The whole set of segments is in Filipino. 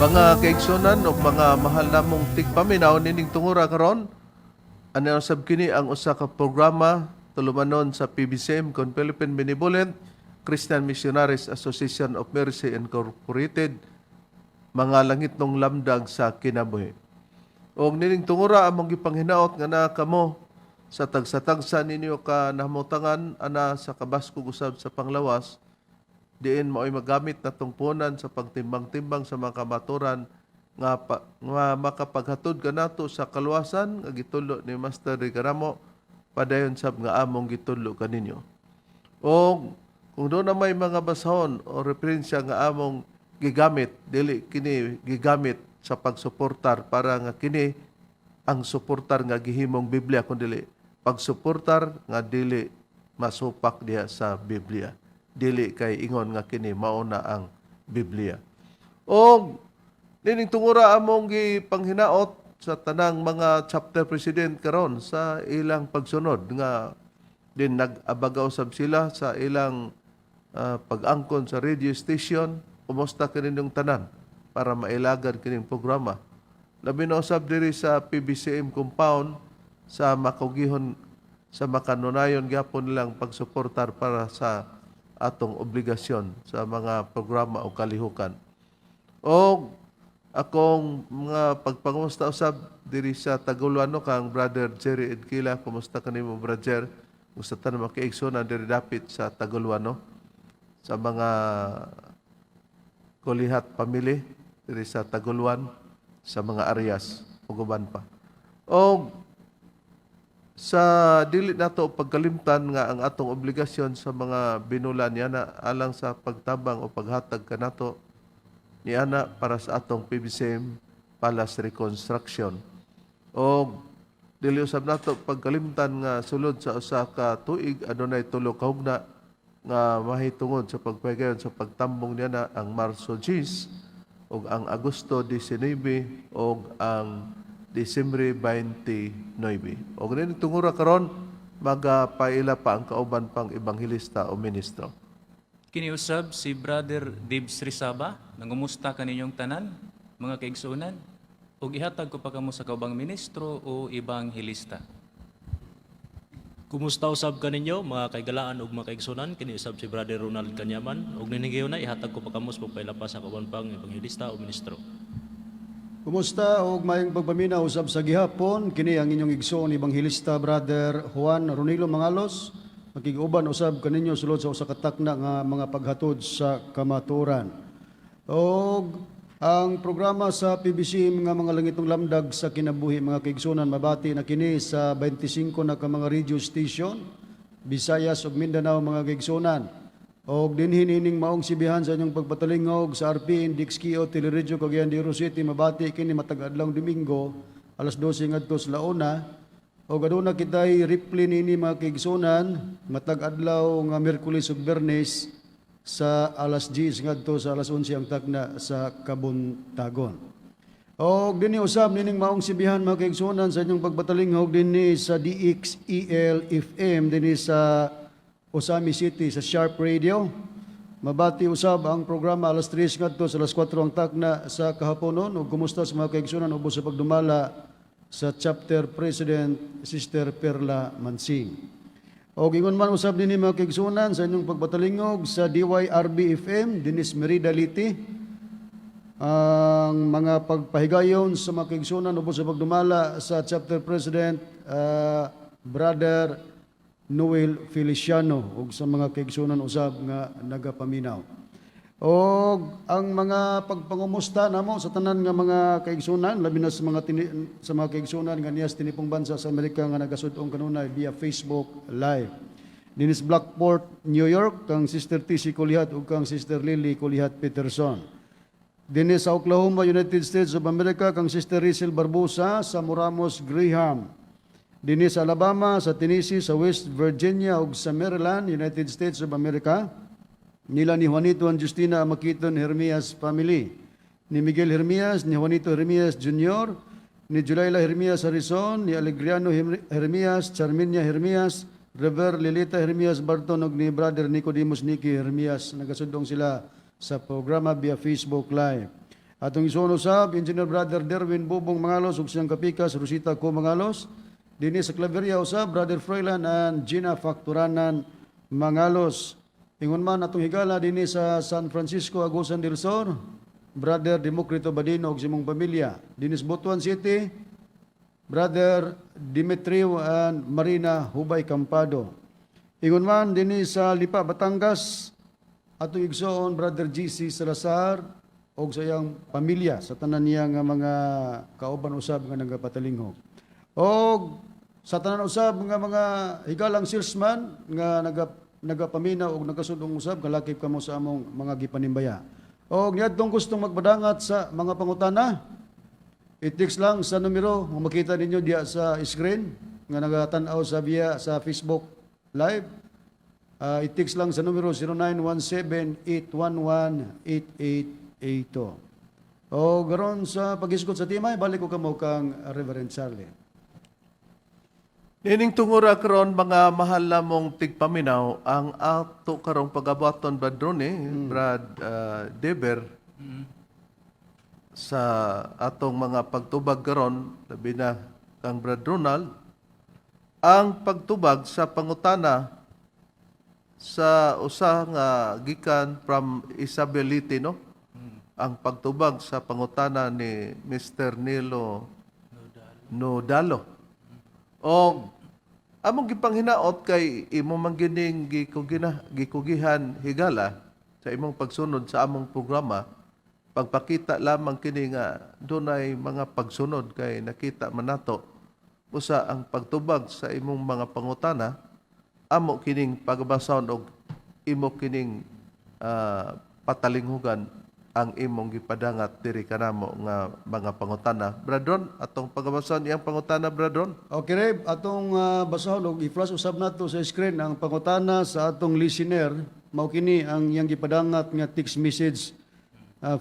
Mga kaigsunan o mga mahal namong tigpaminaw nining tungura karon, ano sab kini ang usa ka programa tulumanon sa PBCM kon Philippine Benevolent Christian Missionaries Association of Mercy Incorporated, mga langit nung lamdag sa kinabuhi. Og nining tungura among gipanghinaot nga naa kamo sa tagsa-tagsa ninyo ka nahamutangan ana sa kabaskog usab sa panglawas, diin mao'y magamit na tungpunan sa pagtimbang-timbang sa mga kamaturan nga makapaghatod ka nato sa kaluwasan nga gitulo ni Master Rigaramo padayon sab nga among gitulo kaninyo. O kung doon na may mga basahon o referensya nga among gigamit, dili kini gigamit sa pagsuportar para nga kini ang suportar nga gihimong Biblia, kundi pagsuportar nga dili masupak diha sa Biblia. Dili kay ingon nga kini mauna ang Biblia. O nining tungura among gipanghinaot sa tanang mga chapter president karon sa ilang pagsunod nga din nag-abagaw sab sila sa ilang pag-angkon sa radio station. Kumusta kaninyong tanan para mailagan kining programa. Labi na usab diri sa PBCM compound sa makugihon sa makanunayon gyapon nilang pagsuportar para sa atong obligasyon sa mga programa o kalihukan. O akong mga pagpangusta usab diri sa Tagulwano kang Brother Jerry Edkila. Kumusta kanimo, Brother? Gusto ta na makiigsunan diri dapit sa Tagulwano sa mga Kulihat family diri sa Tagulwan, sa mga areas ug uban pa. O sa dili nato pagkalimtan nga ang atong obligasyon sa mga binulan niana alang sa pagtabang o paghatag kanato niana para sa atong PBCM Palace Reconstruction. O dili usab nato pagkalimtan nga sulod sa usa ka tuig adunay tulo ka hugna nga mahitungod sa pagpagayon sa pagtambong niya na ang Marso 10 o ang Agosto 19 o ang Disyembre 29. O ganun tungura karon magapaila pa ang kauban pang ebanghelista o ministro. Kiniusab si Brother Dibs Rizaba, nangumusta kaninyong tanan, mga kaigsunan, o ihatag ko pa kamo sa kaubang ministro o ebanghelista. Kumusta usab kaninyo mga kaigalaan ug mga kaigsunan, kini usab si Brother Ronald Kanyaman ug ninigyo na ihatag ko pa kamo sa pagpaila sa kauban pang ebanghelista o ministro. Kumusta ug maayong pagpaminaw usab sa gihapon, kini ang inyong igsoon ebanghelista Brother Juan Ronilo Mangalos, makig-uban usab kaninyo sulod sa usa ka takna nga mga paghatod sa kamaturan. Og ang programa sa PBC nga mga langitong lamdag sa kinabuhi mga kaigsunan, mabati na kini sa 25 na ka mga radio station Visayas ug Mindanao mga kaigsunan. Og dinhi nining maong sibihan sa inyong pagpatalingog sa RP Index Kio Teleradyo Cagayan de Oro City, mabati kini matag adlawng Domingo alas 12 ngadto sa launa. Og aduna kitay replay nini mga kaigsunan matag adlaw nga Miyerkules ug Biyernes sa alas 10 ngadto sa alas 11 ang takna sa Kabuntagon. Og dinhi usab nining maong sibihan mga kaigsunan sa inyong pagbatalingog dinhi sa DXEL FM dinhi sa Osami City sa Sharp Radio. Mabati usab ang programa alas 3 ngadto sa alas 4 ang takna sa kahaponon. Og kumusta sa mga kaigsunan ubos sa pagdumala sa chapter president Sister Perla Mansing. O gingon man usab dinhi mga kaigsunan sa inyong pagpatalingog sa DYRB FM dinis Merida Liti. Ang mga pagpahigayon sa mga kaigsunan ubos sa pagdumala sa chapter president Brother Noel Feliciano ug sa mga kaigsunan usab nga nagapaminaw. O ang mga pagpangumusta namo sa tanan nga mga kaigsunan, labi na sa mga kaigsunan nga niyas tinipong bansa sa Amerika nga nagasud-ong kanunay via Facebook Live. Dinis Blackport, New York, kang Sister TC Kulihat ug kang Sister Lily Kulihat Peterson. Dinis sa Oklahoma, United States of America, kang Sister Rizal Barbosa sa Moramos, Graham. Dinis sa Alabama, sa Tennessee, sa West Virginia ug sa Maryland, United States of America. Nila ni Juanito and Justina Amakiton Hermias family, ni Miguel Hermias, ni Juanito Hermias Jr., ni Julayla Hermias Harrison, ni Alegriano Hermias, Charminia Hermias, Rever Lilita Hermias Barton, ug ni Brother Nicodemus Nicky Hermias. Nagasudong sila sa programa via Facebook Live. Atong igsoon usab Engineer Brother Derwin Bubong Mangalos ug siyang kapikas Rosita Co Mangalos. Dinhi sa Claveria usab Brother Froilan and Gina Facturanan Mangalos. Ingon man atong higala dinhi sa San Francisco Agusan del Sur, Brother Democrito Badino ug simong pamilya. Dinhi sa Butuan City, Brother Dimitrio and Marina Hubay Campado. Ingon man dinhi sa Lipa Batangas, atong igsoon Brother GC Salazar ug sa iyang pamilya sa tanan niya nga mga kauban usab nga nagapatalingog. Og sa tanan usab nga mga higalang salesman nga nagapaminaw og nagasudong usab kalakip kamo sa among mga gipanimbaya. Og niadtong gustong magbadangat sa mga pangutana, i-text lang sa numero nga makita ninyo diya sa screen nga nagatan-aw sa via sa Facebook Live. I-text lang sa numero 0917-811-8882. O garon sa pag-iskot sa timay, balik ko kamo kang Reverend Charlie. Nining tungura karon mga mahal na mong tigpaminaw ang ato karong pagabaton Badrone, Brad Deber, sa atong mga pagtubag karon, labi na kang Brad Ronald, ang pagtubag sa pangutana sa usa nga gikan from Isabelite, no? Ang pagtubag sa pangutana ni Mr. Nilo Nodalo. O among gipanghinaot kay imo manggining gikugihan higala sa imong pagsunod sa among programa, pagpakita lamang kini nga dunay mga pagsunod kay nakita man nato usa ang pagtubag sa imong mga pangutana, amo kining pagbasahon og imo kining patalinghugan ang imong gipadangat diri kanamo nga mga pangutana. Bradron, atong pagabasahon iyang pangutana, Bradron. Okay, Reb, atong basahon og i-flash usab nato sa screen ang pangutana sa atong listener. Mao kini ang iyang gipadangat nga text message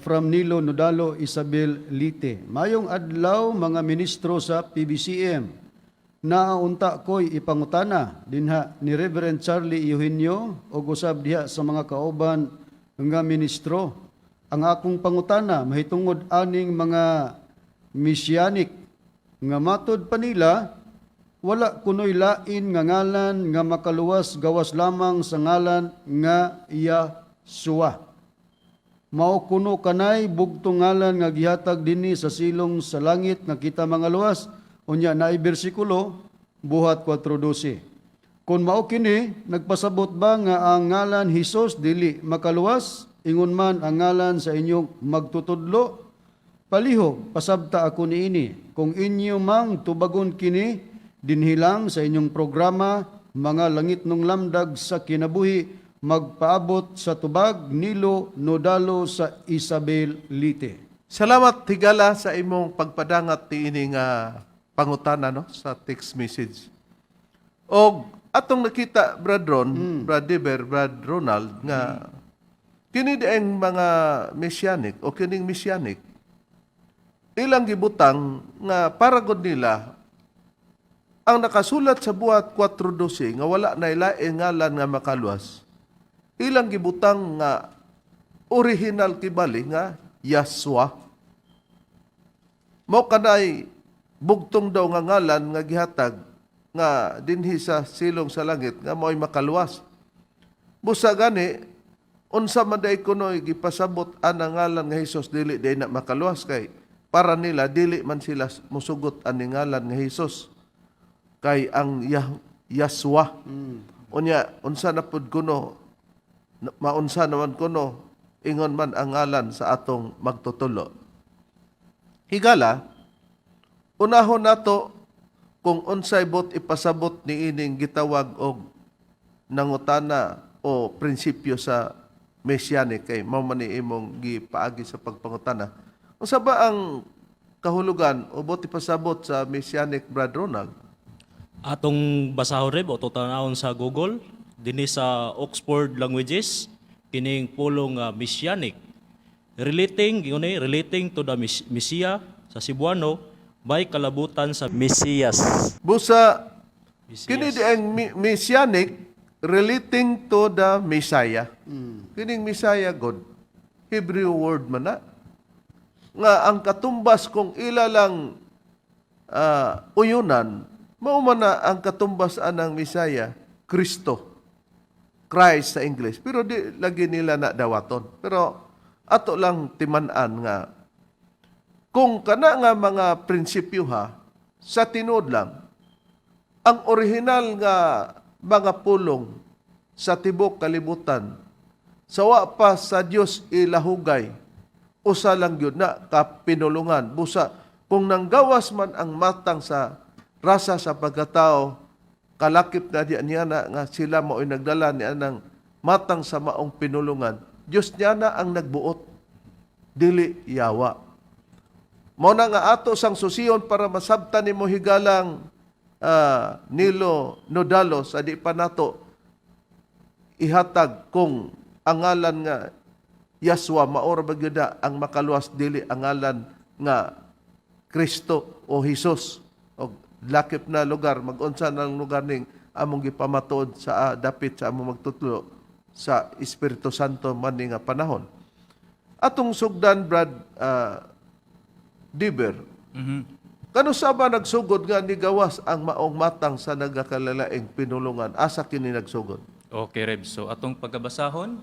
from Nilo Nodalo Isabel Lite. Mayong adlaw mga ministro sa PBCM. Naunta ko'y ipangutana dinha ni Reverend Charlie Eugenio o usab diha sa mga kauban nga ministro. Ang akong pangutana mahitungod aning mga Messianic nga matud pa nila wala kunoy lain nga ngalan nga makaluwas gawas lamang sa ngalan nga Yahshua. Mao kuno kanay bugtong ngalan nga gihatag dinhi sa silong sa langit nga kita mga luwas. Unya na bersikulo buhat 4:12. Kung mao kini nagpasabot ba nga ang ngalan Hesus dili makaluwas? Ingon man ang ngalan sa inyong magtutudlo, palihog, pasabta ako niini. Kung inyo mang tubagon kini, dinhilang sa inyong programa, mga langit nung lamdag sa kinabuhi, magpaabot sa tubag, Nilo Nodalo sa Isabel Lite. Salamat higala sa imong pagpadangat tiini nga pangutana, no, sa text message. Og atong nakita, Bradron, Brad Deber, Brad Ronald, nga kini ang mga Messianic o kining Messianic, ilang gibutang nga paragod nila ang nakasulat sa buhat 4:12 nga wala na ilaing ngalan nga makaluwas. Ilang gibutang nga original kibali nga Yahshua. Mo kanay bugtong daw nga ngalan nga gihatag nga dinhi sa silong sa langit nga mo'y makaluwas. Busa gani unsa man day kunoy gipasabot ang ngalan nga Hesus dili day na makaluwas kay para nila dili man sila musugot ani ngalan nga Hesus kay ang Yahshua. Unya unsa na pud kuno maunsa naman kuno ingon man ang ngalan sa atong magtutulo. Higala unahon nato kung unsay bot ipasabot ni ining gitawag og nangutana o prinsipyo sa Messianic kay mao man ni imong gipaagi sa pagpangutana. Unsa ba ang kahulugan o bot ipasabot sa Messianic, Brad Ronald? Atong basahon Reb o tutanawon sa Google dinhi sa Oxford Languages kining pulong Messianic relating to the Messiah sa Cebuano by kalabutan sa Mesiyas. Busa kini di ang Messianic relating to the Messiah. Kining Messiah God, Hebrew word man na. nga ang katumbas kung ila lang uyunan, maumana ang katumbas anang Misaya, Kristo. Christ sa English. Pero di lagi nila na dawaton. Pero ato lang timan-an nga kung kana nga mga prinsipyo ha, sa tinuod lang, ang orihinal nga mga pulong sa tibok kalibutan, sawa pa sa Dios ilahugay, usa lang yun na kapinulungan. Busa, kung nanggawas man ang matang sa rasa sa pagkatao, kalakip na di niya na nga sila mao'y nagdala niya ng matang sa maong pinulungan, Diyos niya na ang nagbuot, dili yawa. Mao na nga ato sang susiyon para masabtan nimo higalang Nilo Nodalo sa di pa nato ihatag kung ang ngalan nga Yaswa maor bagyuda ang makaluwas dili ang ngalan nga Kristo o Hesus o lakip na lugar mag-unsa ng lugar ning among gipamatuod sa dapit sa among magtutlo sa Espiritu Santo man nga panahon. Atong sugdan Brad Diber, kano sa ba nagsugod nga ni gawas ang maong matang sa nagakalalaing pinulungan? Asa kini nagsugod? Okay, Reb. So, atong pagkabasahon,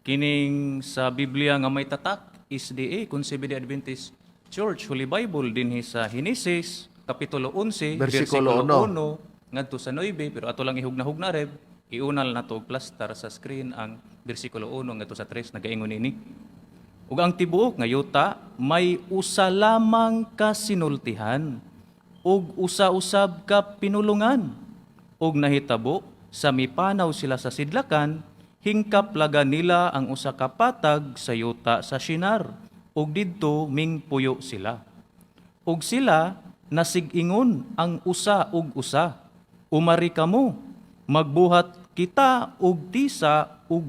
kining sa Biblia nga may tatak, SDA, Conceived Adventist Church, Holy Bible, dinhi sa Genesis, Kapitulo 11, Versikulo 1, ngadto sa 9, pero ato lang ihugna-hugna, Reb, iunal na to plaster sa screen ang versikulo 1 ngadto sa 3, nagaingon ini. Ug ang tibuok nga yuta may usa lamang ka sinultihan ug usa-usab ka pinulungan. Ug nahitabo sa mipanaw sila sa sidlakan, hingkaplagan nila ang usa ka patag sa yuta sa Shinar ug didto mingpuyo sila. Ug sila nasig-ingon ang usa ug usa, umari kamo, magbuhat kita og tisa ug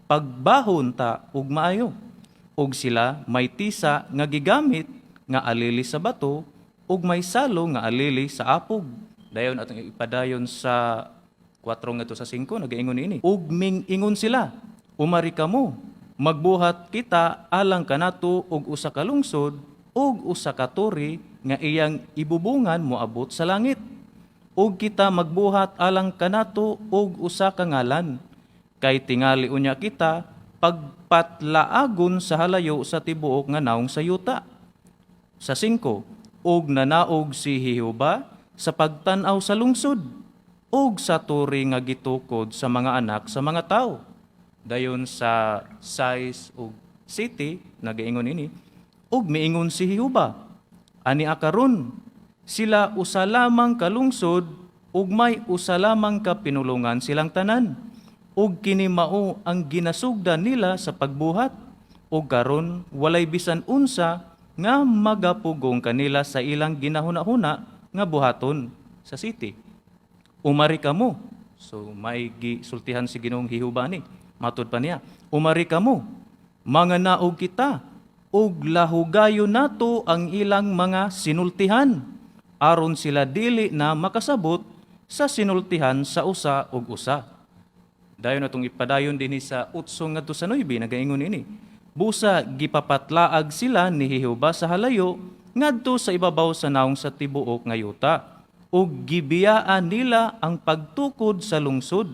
pagbahon ta ug maayo. Ug sila may tisa nga gigamit nga alili sa bato ug may salo nga alili sa apog. Dayon atong ipadayon sa 4 ngadto sa 5 nagaingon ini. Ug mingingon sila, umari kamo, magbuhat kita alang kanato og usa ka lungsod ug usa ka turi nga iyang ibubungan moabot sa langit. Ug kita magbuhat alang kanato og usa ka ngalan, kay tingali unya kita pagpatlaagon sa halayo sa tibuok nga naong sa yuta. Sa 5, ug nanaog si Jehova sa pagtan-aw sa lungsod, ug sa turi nga gitukod sa mga anak sa mga tao. Dayon sa 6 ug 7, nagaingon ini, ug miingon si Jehova, ani akaron, sila usa lamang kalungsod, ug may usa lamang ka pinulungan silang tanan. Ug kini mao ang ginasugdan nila sa pagbuhat, ug karon walay bisan unsa nga magapugong kanila sa ilang ginahuna-huna nga buhaton sa city. Umari kamo. So may gisultihan si Ginoong Jehova ni. Matud pa niya, umari kamo, mga naog kita, ug lahugayo nato ang ilang mga sinultihan, aron sila dili na makasabot sa sinultihan sa usa ug usa. Dayon atong ipadayon dinhi sa 8 ngadto sa 9 nagaingon ini. Busa gipapatlaag sila ni Jehova sa halayo ngadto sa ibabaw sa naong sa tibuok nga yuta, ug gibiyaan nila ang pagtukod sa lungsod.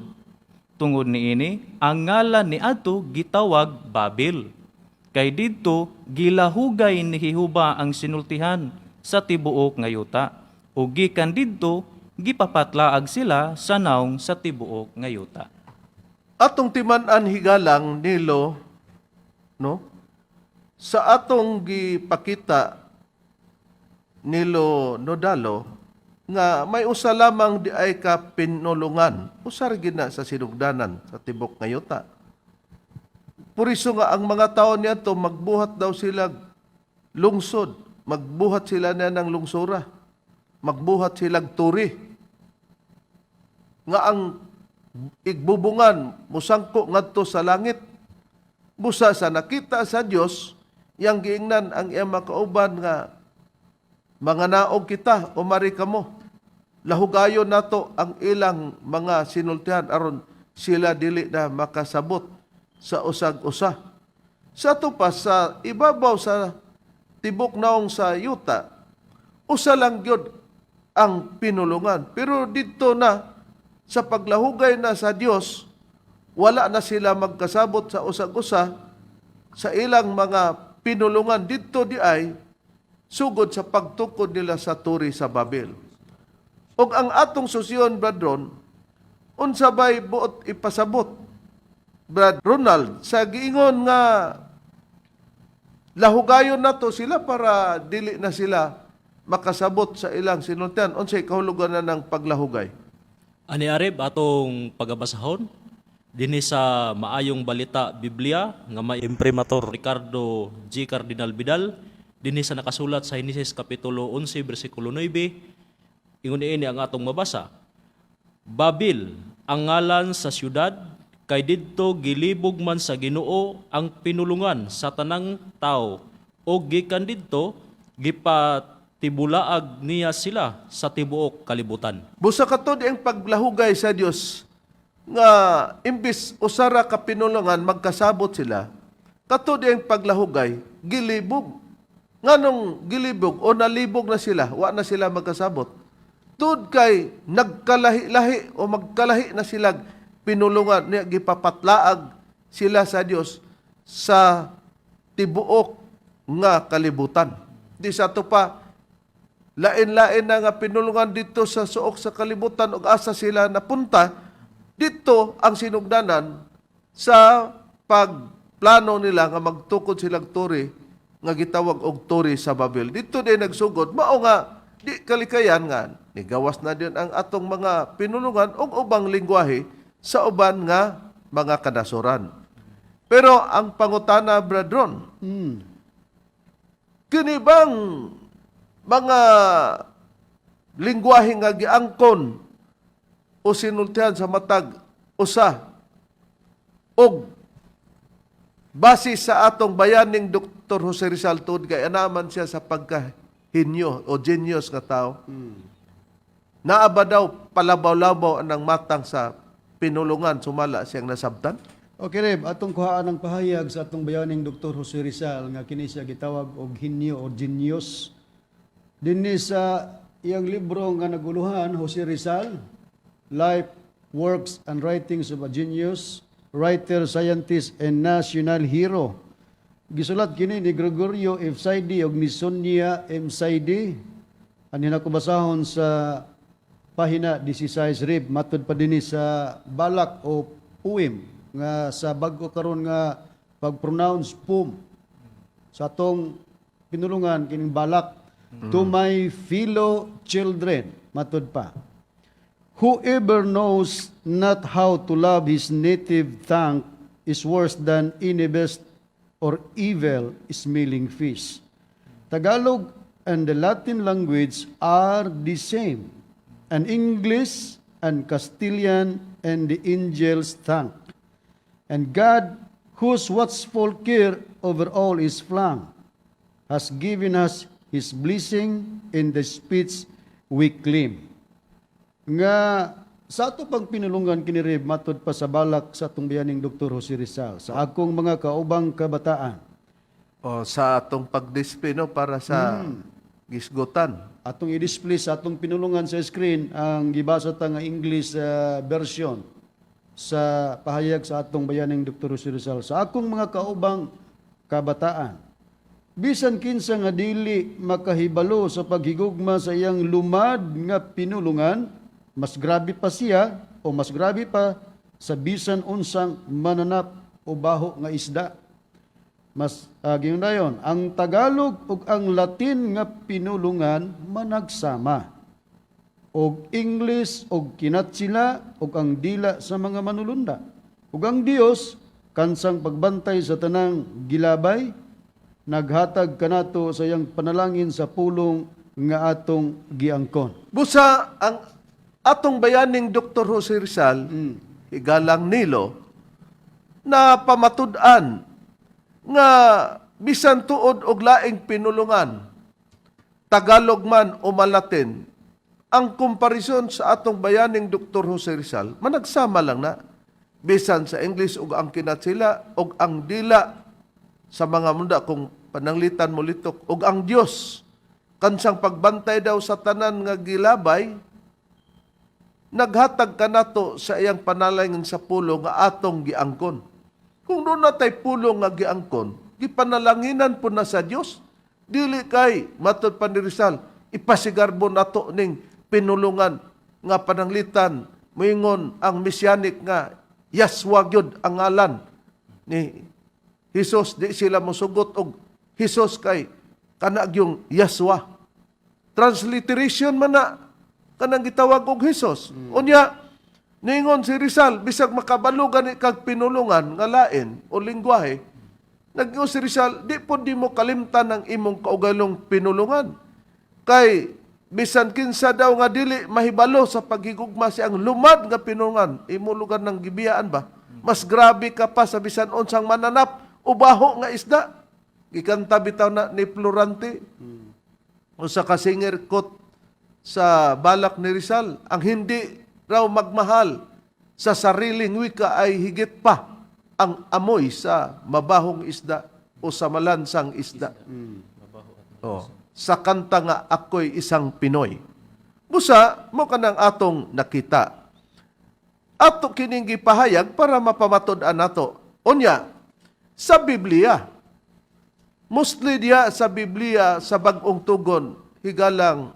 Tungod niini, ang ngalan ni adto gitawag Babil. Kay didto gilahugay ni Jehova ang sinultihan sa tibuok nga yuta, ug gikan didto gipapatlaag sila sa naong sa tibuok nga yuta. Atong timan-an higalang Nilo, no? Sa atong gipakita Nilo Nodalo nga may usa lamang di ay ka pinulungan, usar gina sa sinugdanan sa tibok nga yuta. Puriso nga ang mga tao niya to magbuhat daw sila lungsod, magbuhat sila na ng lungsura, magbuhat sila turi. Nga ang igbubungan musangko ngadto sa langit. Busa sa nakita sa Dios yang giingnan ang iyang makauban nga mga naog kita umari kamo. Lahugayon nato ang ilang mga sinultihan aron sila dili na makasabot sa usag-usa. Sa to pa sa ibabaw sa tibok naong sa yuta, usa lang gyud ang pinulungan. Pero dito na, sa paglahugay na sa Dios, wala na sila magkasabot sa usag-usa sa ilang mga pinulungan dito di ay sugod sa pagtukod nila sa turi sa Babel. Og ang atong susiyon, Bradron, unsa bay buot ipasabot, Brad Ronald, sa giingon nga lahugayon na to sila para dili na sila makasabot sa ilang sinultian. Unsay kahulugan na ng paglahugay? Ani arib atong pagabasahon dinhi sa Maayong Balita Biblia nga may imprimatur Ricardo G. Cardinal Vidal dinhi sa nakasulat sa Henesis kapitulo 11 bersikulo 9 ingon ini ang atong mabasa. Babil ang ngalan sa syudad kay didto gilibog man sa Ginoo ang pinulungan sa tanang tao o gikan didto gipatibulaag niya sila sa tibuok kalibutan. Busa kato di ang paglahugay sa Dios nga imbis usara ka pinulungan magkasabot sila, kato di ang paglahugay gilibog. Nganong gilibog o nalibog na sila, wa na sila magkasabot. Tud kay nagkalahi-lahi o magkalahi na sila pinulungan niya gipapatlaag sila sa Dios sa tibuok nga kalibutan. Di sa to pa lain-lain na nga pinulungan dito sa suok sa kalibutan ug asa sila napunta, dito ang sinugdanan sa pagplano nila nga magtukod silang turi nga gitawag og turi sa Babel. Dito din nagsugod, mao nga di kalikayan nga nigawas na din ang atong mga pinulungan og ubang lingwahe sa uban nga mga kanasuran. Pero ang pangutana, Bradron, kini bang mga lingwahe nga giangkon o sinultihan sa matag usa og base sa atong bayaning Dr. Jose Rizal tuod kay anaman siya sa pagkahinyo o genius nga tao. Naaba daw palabaw-labaw ang matang sa pinulungan sumala siyang nasabtan? Okay, Reb, atong kuhaan ng pahayag sa atong bayaning Dr. Jose Rizal nga kini siya gitawag og hinyo o genius. Dinhi sa iyang libro nga naguluhan, Jose Rizal, Life, Works, and Writings of a Genius, Writer, Scientist, and National Hero. Gisulat kini ni Gregorio F. Saidi o ni Sonia M. Saidi. Ani na ko basahon sa pahina 16 Rib, matod pa dinhi sa balak o poem nga sa bago karon nga pag-pronounce poem sa atong pinulungan kining balak. To my fellow children, matod pa. Whoever knows not how to love his native tongue is worse than any best or evil smelling fish. Tagalog and the Latin language are the same, and English and Castilian and the angel's tongue. And God, whose watchful care over all is flung, has given us His blessing in the speech we claim. Nga sa ato pang pinulungan kini Reb, matod pa sa balak sa atong bayaning Dr. Jose Rizal, sa akong mga kaubang kabataan, O sa atong pag-display no, para sa gisgutan. atong i-display sa atong pinulungan sa screen ang gibasa ta nga English version sa pahayag sa atong bayaning Dr. Jose Rizal. Sa akong mga kaubang kabataan, bisan kinsa nga dili makahibalo sa paghigugma sa iyang lumad nga pinulungan, mas grabe pa siya o mas grabe pa sa bisan unsang mananap o baho nga isda. Mas giyon dayon, ang Tagalog ug ang Latin nga pinulungan managsama. Og English og kinatsila og ang dila sa mga manulunda. Ug ang Dios kansang pagbantay sa tanang gilabay, naghatag kanato sa iyang panalangin sa pulong nga atong giangkon. Busa ang atong bayaning Dr. Jose Rizal, higalang nilo, na pamatud-an nga bisan tuod og laing pinulungan, Tagalog man o Malatin, ang komparison sa atong bayaning Dr. Jose Rizal, managsama lang na, bisan sa English og ang kinatsila og ang dila sa mga munda kung pananglitan mo litok, ug ang Dios kansang pagbantay daw sa tanan nga gilabay, naghatag kanato sa iyang panalangin sa pulo nga atong giangkon. Kung doon natay pulo nga giangkon, gipanalanginan po na sa Dios, dili kay matud pa ni Rizal, ipasigarbo nato ning pinulungan nga pananglitan, moingon ang mesianic nga Yaswa gyud ang ngalan ni Hesus, di sila mosugot og Hesus kay kanag yung Yaswa. Transliteration man na kanang gitawag og Hesus. Unya ningon si Rizal bisag makabalo gani kag pinulungan nga lain o lingwahe, nag-ingon si Rizal, di po di mo kalimtan ang imong kaugalong pinulungan. Kay bisan kinsa daw nga dili mahibalo sa paghigugma siyang lumad nga pinulungan, imo lugar ng gibiyaan ba? Mas grabe ka pa sa bisan unsang mananap o baho nga isda. Gikanta bitaw na ni Florante o sa kasinger kot sa balak ni Rizal, ang hindi raw magmahal sa sariling wika ay higit pa ang amoy sa mabahong isda o sa malansang isda. Oh, sa kanta nga ako'y isang Pinoy. Busa mo kanang atong nakita. Ato kining gipahayag para mapamatud-an nato. Unya, sa Biblia, mostly diya sa Biblia sa Bagong Tugon, higalang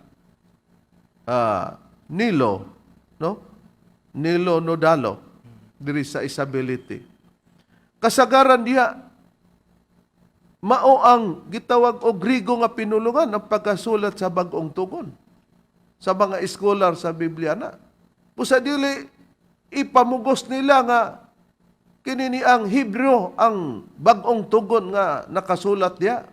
Nilo, no? Nilo Nodalo, diri sa Isabelite. Kasagaran diya, mao ang gitawag o Grigo nga pinulungan ang pagkasulat sa Bagong Tugon. Sa mga scholar sa Biblia na. Pusa dili, ipamugos nila nga kinini ang Hebrew ang Bagong Tugon nga nakasulat diya.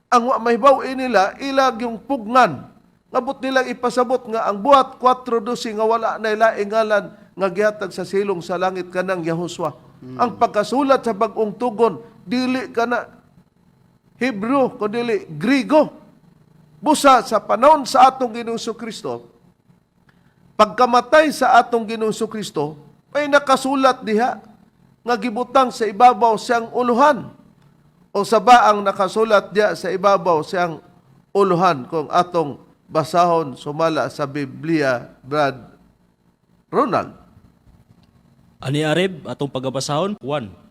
Ang wa mahibaw nila, ilag yung pugnan. Ngabot nilang ipasabot nga ang buhat 4:12 nga wala na ilaing ngalan nga gihatag sa silong sa langit kanang Yahuswa. Ang pagkasulat sa Bagong Tugon, dili kana Hebrew, kundi Grigo. Busa sa panahon sa atong Ginoong Kristo, pagkamatay sa atong Ginoong Kristo, may nakasulat diha nga gibutang sa ibabaw siyang uluhan. O sa baang nakasulat diha sa ibabaw siyang uluhan kung atong basahon sumala sa Biblia, Brad Ronald. Ani Areb, atong pagabasahon, 1.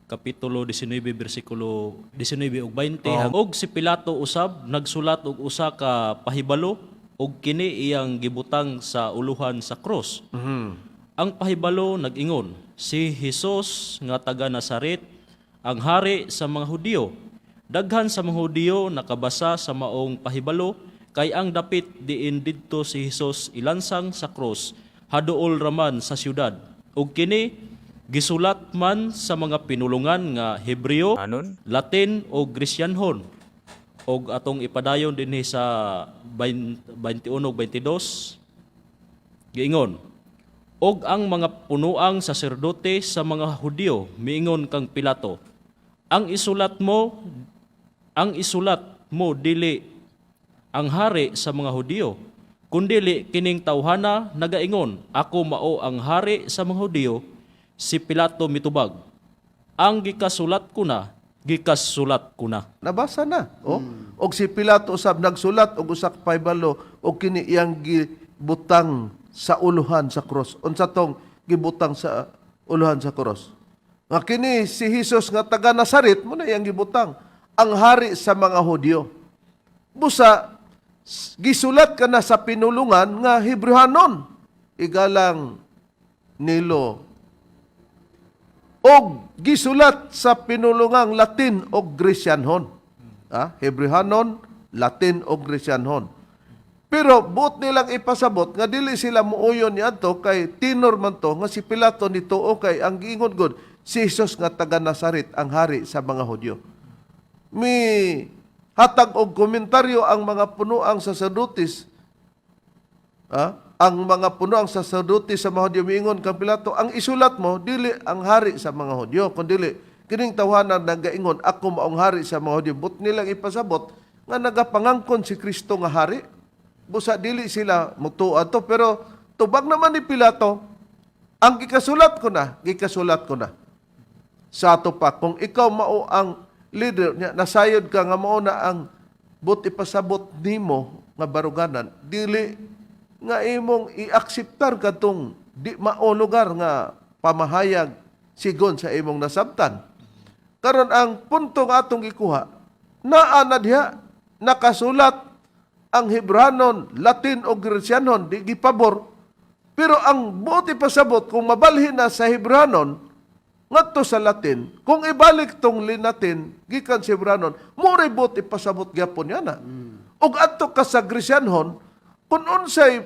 Kapitulo 19, versikulo 19 ug 20. Og si Pilato usab, nagsulat og usa ka pahibalo, og kini iyang gibutang sa uluhan sa cross. Ang pahibalo nag-ingon, si Jesus nga taga Nazaret, ang hari sa mga Hudiyo. Daghan sa mga Hudiyo nakabasa sa maong pahibalo, kay ang dapit diin didto si Jesus ilansang sa cross, haduol raman sa syudad. Ug kini gisulat man sa mga pinulungan nga Hebreo, Anon? Latin o Grisyanhon. Og atong ipadayon dinhi sa 21 ug 22 giingon, og ang mga punuang saserdote sa mga Hudiyo miingon kang Pilato, ang isulat mo dili ang hari sa mga Hudiyo, kundili kining tawhana nagaingon, ako mao ang hari sa mga Hudiyo. Si Pilato mitubag, ang gikasulat ko na. Nabasa na. Og si Pilato usab nagsulat og usa ka pahibalo og kini iyang gibutang sa uluhan sa cross. Unsa tong gibutang sa uluhan sa cross? Nga kini si Jesus nga taga Nazaret mo na iyang gibutang ang hari sa mga Hudyo. Busa gisulat ka na sa pinulungan nga Hebrewhanon, igalang Nilo, og gisulat sa pinulungang Latin o Grisyanhon. Hebrewhanon, Latin o Grisyanhon. Pero buot nilang ipasabot nga dili sila muuyon niadto kay tinor man to nga si Pilato nituo kay ang giingon gud si Jesus nga taga Nazaret ang hari sa mga Hudyo. Mi hatag og komentaryo ang mga punuang saserdotes. Ang mga punuang saserdotes sa mga Hudyo miingon kang Pilato, ang isulat mo dili ang hari sa mga Hudyo, kundi kining tawhanan nagaingon ako maong hari sa mga Hudyo. But nilang ipasabot nga nagapangangkon si Kristo nga hari. Busa dili sila mutuad to, pero tubag naman ni Pilato, ang gikasulat ko na. Sa ato pa, kung ikaw mao ang leader niya, nasayod ka nga mao na ang but ipasabot nimo nga baruganan, dili nga imong i-akseptar katong di mao lugar nga pamahayag sigon sa imong nasabtan. Karon ang punto nga atong ikuha, naa na diha nakasulat ang Hebranon, Latin o Grecianon, di gipabor. Pero ang buti pasabot, kung mabalhin na sa Hebranon, ngadto sa Latin, kung ibalik tong linatin, gikan sa Hebranon, muray buti pasabot gyapon yan na. Ug adto ka sa Grecianhon, kung unsay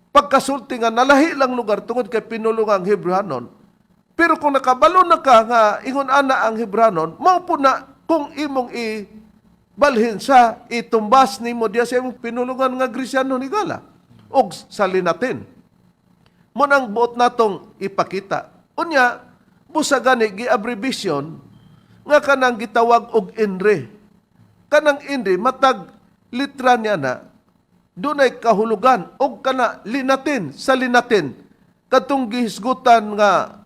pagkasulti nga nalahi lang lugar tungod kay pinulungang Hebranon, pero kung nakabalo na ka nga ingon ana ang Hebranon, mao po na kung imong balhin sa itumbas nimo diya sa imong pinulungan nga Greciano ni Gala og sa linatin. Mo nang buot natong ipakita. Unya, busa gani gi-abbreviation nga kanang gitawag og INRE. Kanang INRE matag litra niya na dunay kahulugan og kana linatin sa linatin katong gihisgutan nga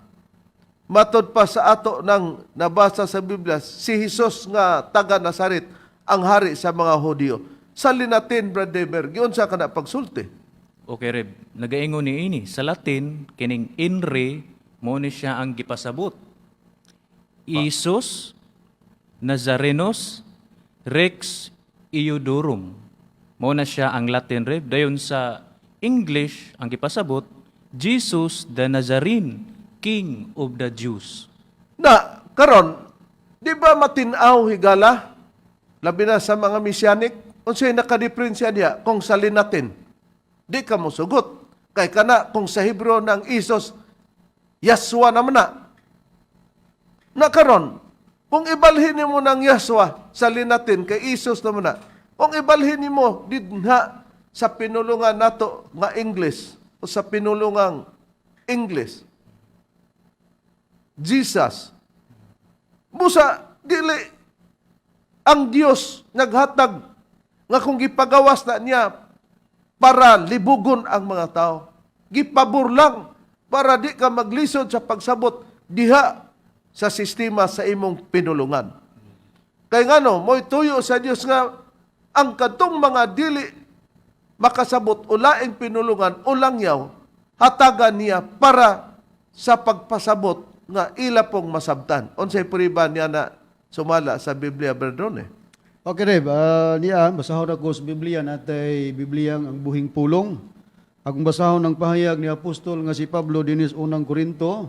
matod pa sa ato nang nabasa sa Biblia si Hesus nga taga Nazaret ang hari sa mga Hudyo. Sa linatin, Brad Deber, giyon sa kana pagsulti. Okay, Reb. Nagaingon ni ini. Sa Latin, kining INRE, mo ni siya ang gipasabot. Isus, Nazarenos, Rex Iudorum. Mo na siya ang Latin, Reb. Dayon sa English, ang gipasabot, Jesus the Nazarene, King of the Jews. Na, karon, di ba matinaw higala? Labi na sa mga misyanik, unsay nakadiferensya niya kung sa linatin. Di ka mo sugot. Kay kana kung sa Hebro ng Isos, Yaswa naman na. Nakaron, kung ibalhin mo ng Yaswa sa linatin kay Isos naman na, kung ibalhin mo dinha sa pinulungan nato nga English o sa pinulungang English, Jesus, busa, dili, ang Dios naghatag nga kung gipagawas na niya para libugon ang mga tao. Gipabor lang para di ka maglisod sa pagsabot diha sa sistema sa imong pinulungan. Kay ngano, mo'y tuyo sa Dios nga ang kadtong mga dili makasabot o laing pinulungan o langyaw, hatagan niya para sa pagpasabot nga ila pong masabtan. Unsay puriban niya na sumala sa Biblia, Berdon eh. Okay, Reb. Niya, basahon ako sa Biblia natay Bibliang ang buhing pulong. Akong basahon ng pahayag ni Apostol nga si Pablo dinis unang Korinto,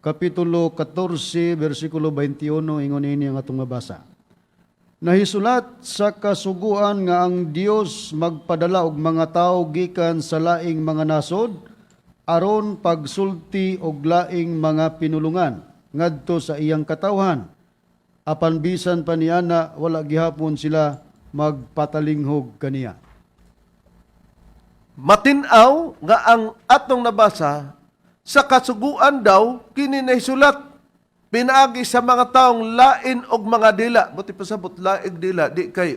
Kapitulo 14, versikulo 21, ingon ini ang atong mabasa. Nahisulat sa kasuguan nga ang Dios magpadala og mga tao gikan sa laing mga nasod, aron pagsulti og laing mga pinulungan, ngadto sa iyang katawhan. Apan bisan pa niya na wala gihapon sila magpatalinghog kaniya. Matinaw nga ang atong nabasa sa kasuguan daw kini nahisulat pinaagi sa mga taong lain og mga dila. Buti pasabot laig dila di kay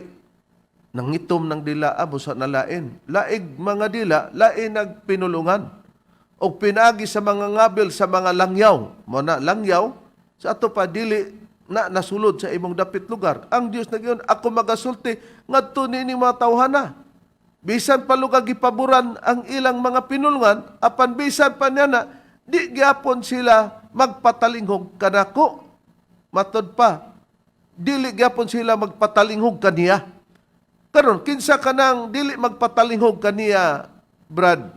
nangitom ng dila abo sa nalain. Laig mga dila lain nagpinulungan og pinaagi sa mga ngabil sa mga langyaw. Mo na langyaw sa ato pa dili na nasulod sa imong dapit lugar. Ang Dios nagyon ako magasulti ngadto nini mga tawhana. Bisan pa lugar gipaboran ang ilang mga pinulungan, apan bisan pa niya na di gyapon sila magpatalinghog kanako. Matod pa, dili gyapon sila magpatalinghog kaniya. Karon kinsa kanang dili magpatalinghog kaniya, Brad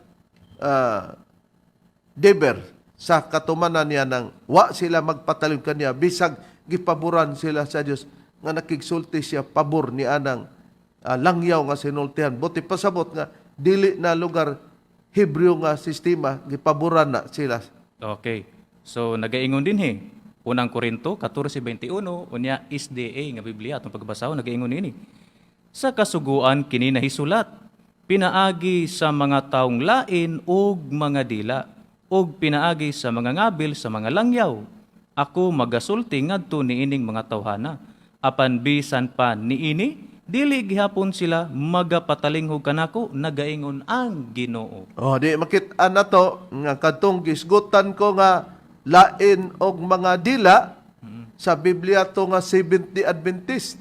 Deber, sa katumanan niya nang wa sila magpatalinghog kaniya bisag gipaboran sila sa Dios nga nakigsulti siya pabor ni anang langyaw nga sinultihan. Buti pasabot nga dili na lugar Hebreo nga sistema gipaboran na sila. Okay. So, nagaingon din Unang Korinto 14:21 unya SDA nga Biblia atong pagbasahon nagaingon ini. Sa kasuguan kini nahisulat, pinaagi sa mga taong lain ug mga dila, ug pinaagi sa mga ngabil sa mga langyaw. Ako magasulti ngadto niining mga tawhana. Apan bisan pa niini, dili gihapon sila magapatalinghog kanako, nagaingon ang Ginoo. Oh, di makit-an na to nga kadtong gisgutan ko nga lain og mga dila, sa Biblia to nga Seventh-day Adventist.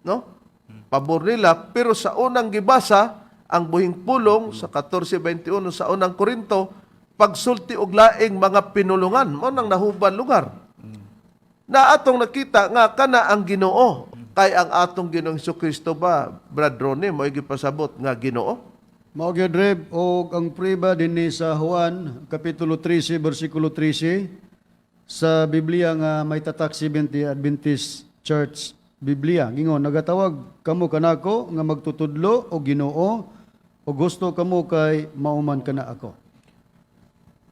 No? Pabor nila, pero sa unang gibasa, ang buhing pulong sa 14:21 sa unang Korinto, pagsulti og laing mga pinulungan mo nang nahuban lugar. Na atong nakita nga kana ang Ginoo, kay ang atong Ginoong Jesucristo ba, Brad Ronnie, mo gipasabot nga Ginoo? Mao gyud Reb, og ang priba dinhi sa Juan kapitulo 13 bersikulo 13 sa Biblia nga may tatak Seventh-day Adventist Church Biblia. Gingon, nagatawag kamo kanako nga magtutudlo o Ginoo o gusto kamo kay mauman kana ako.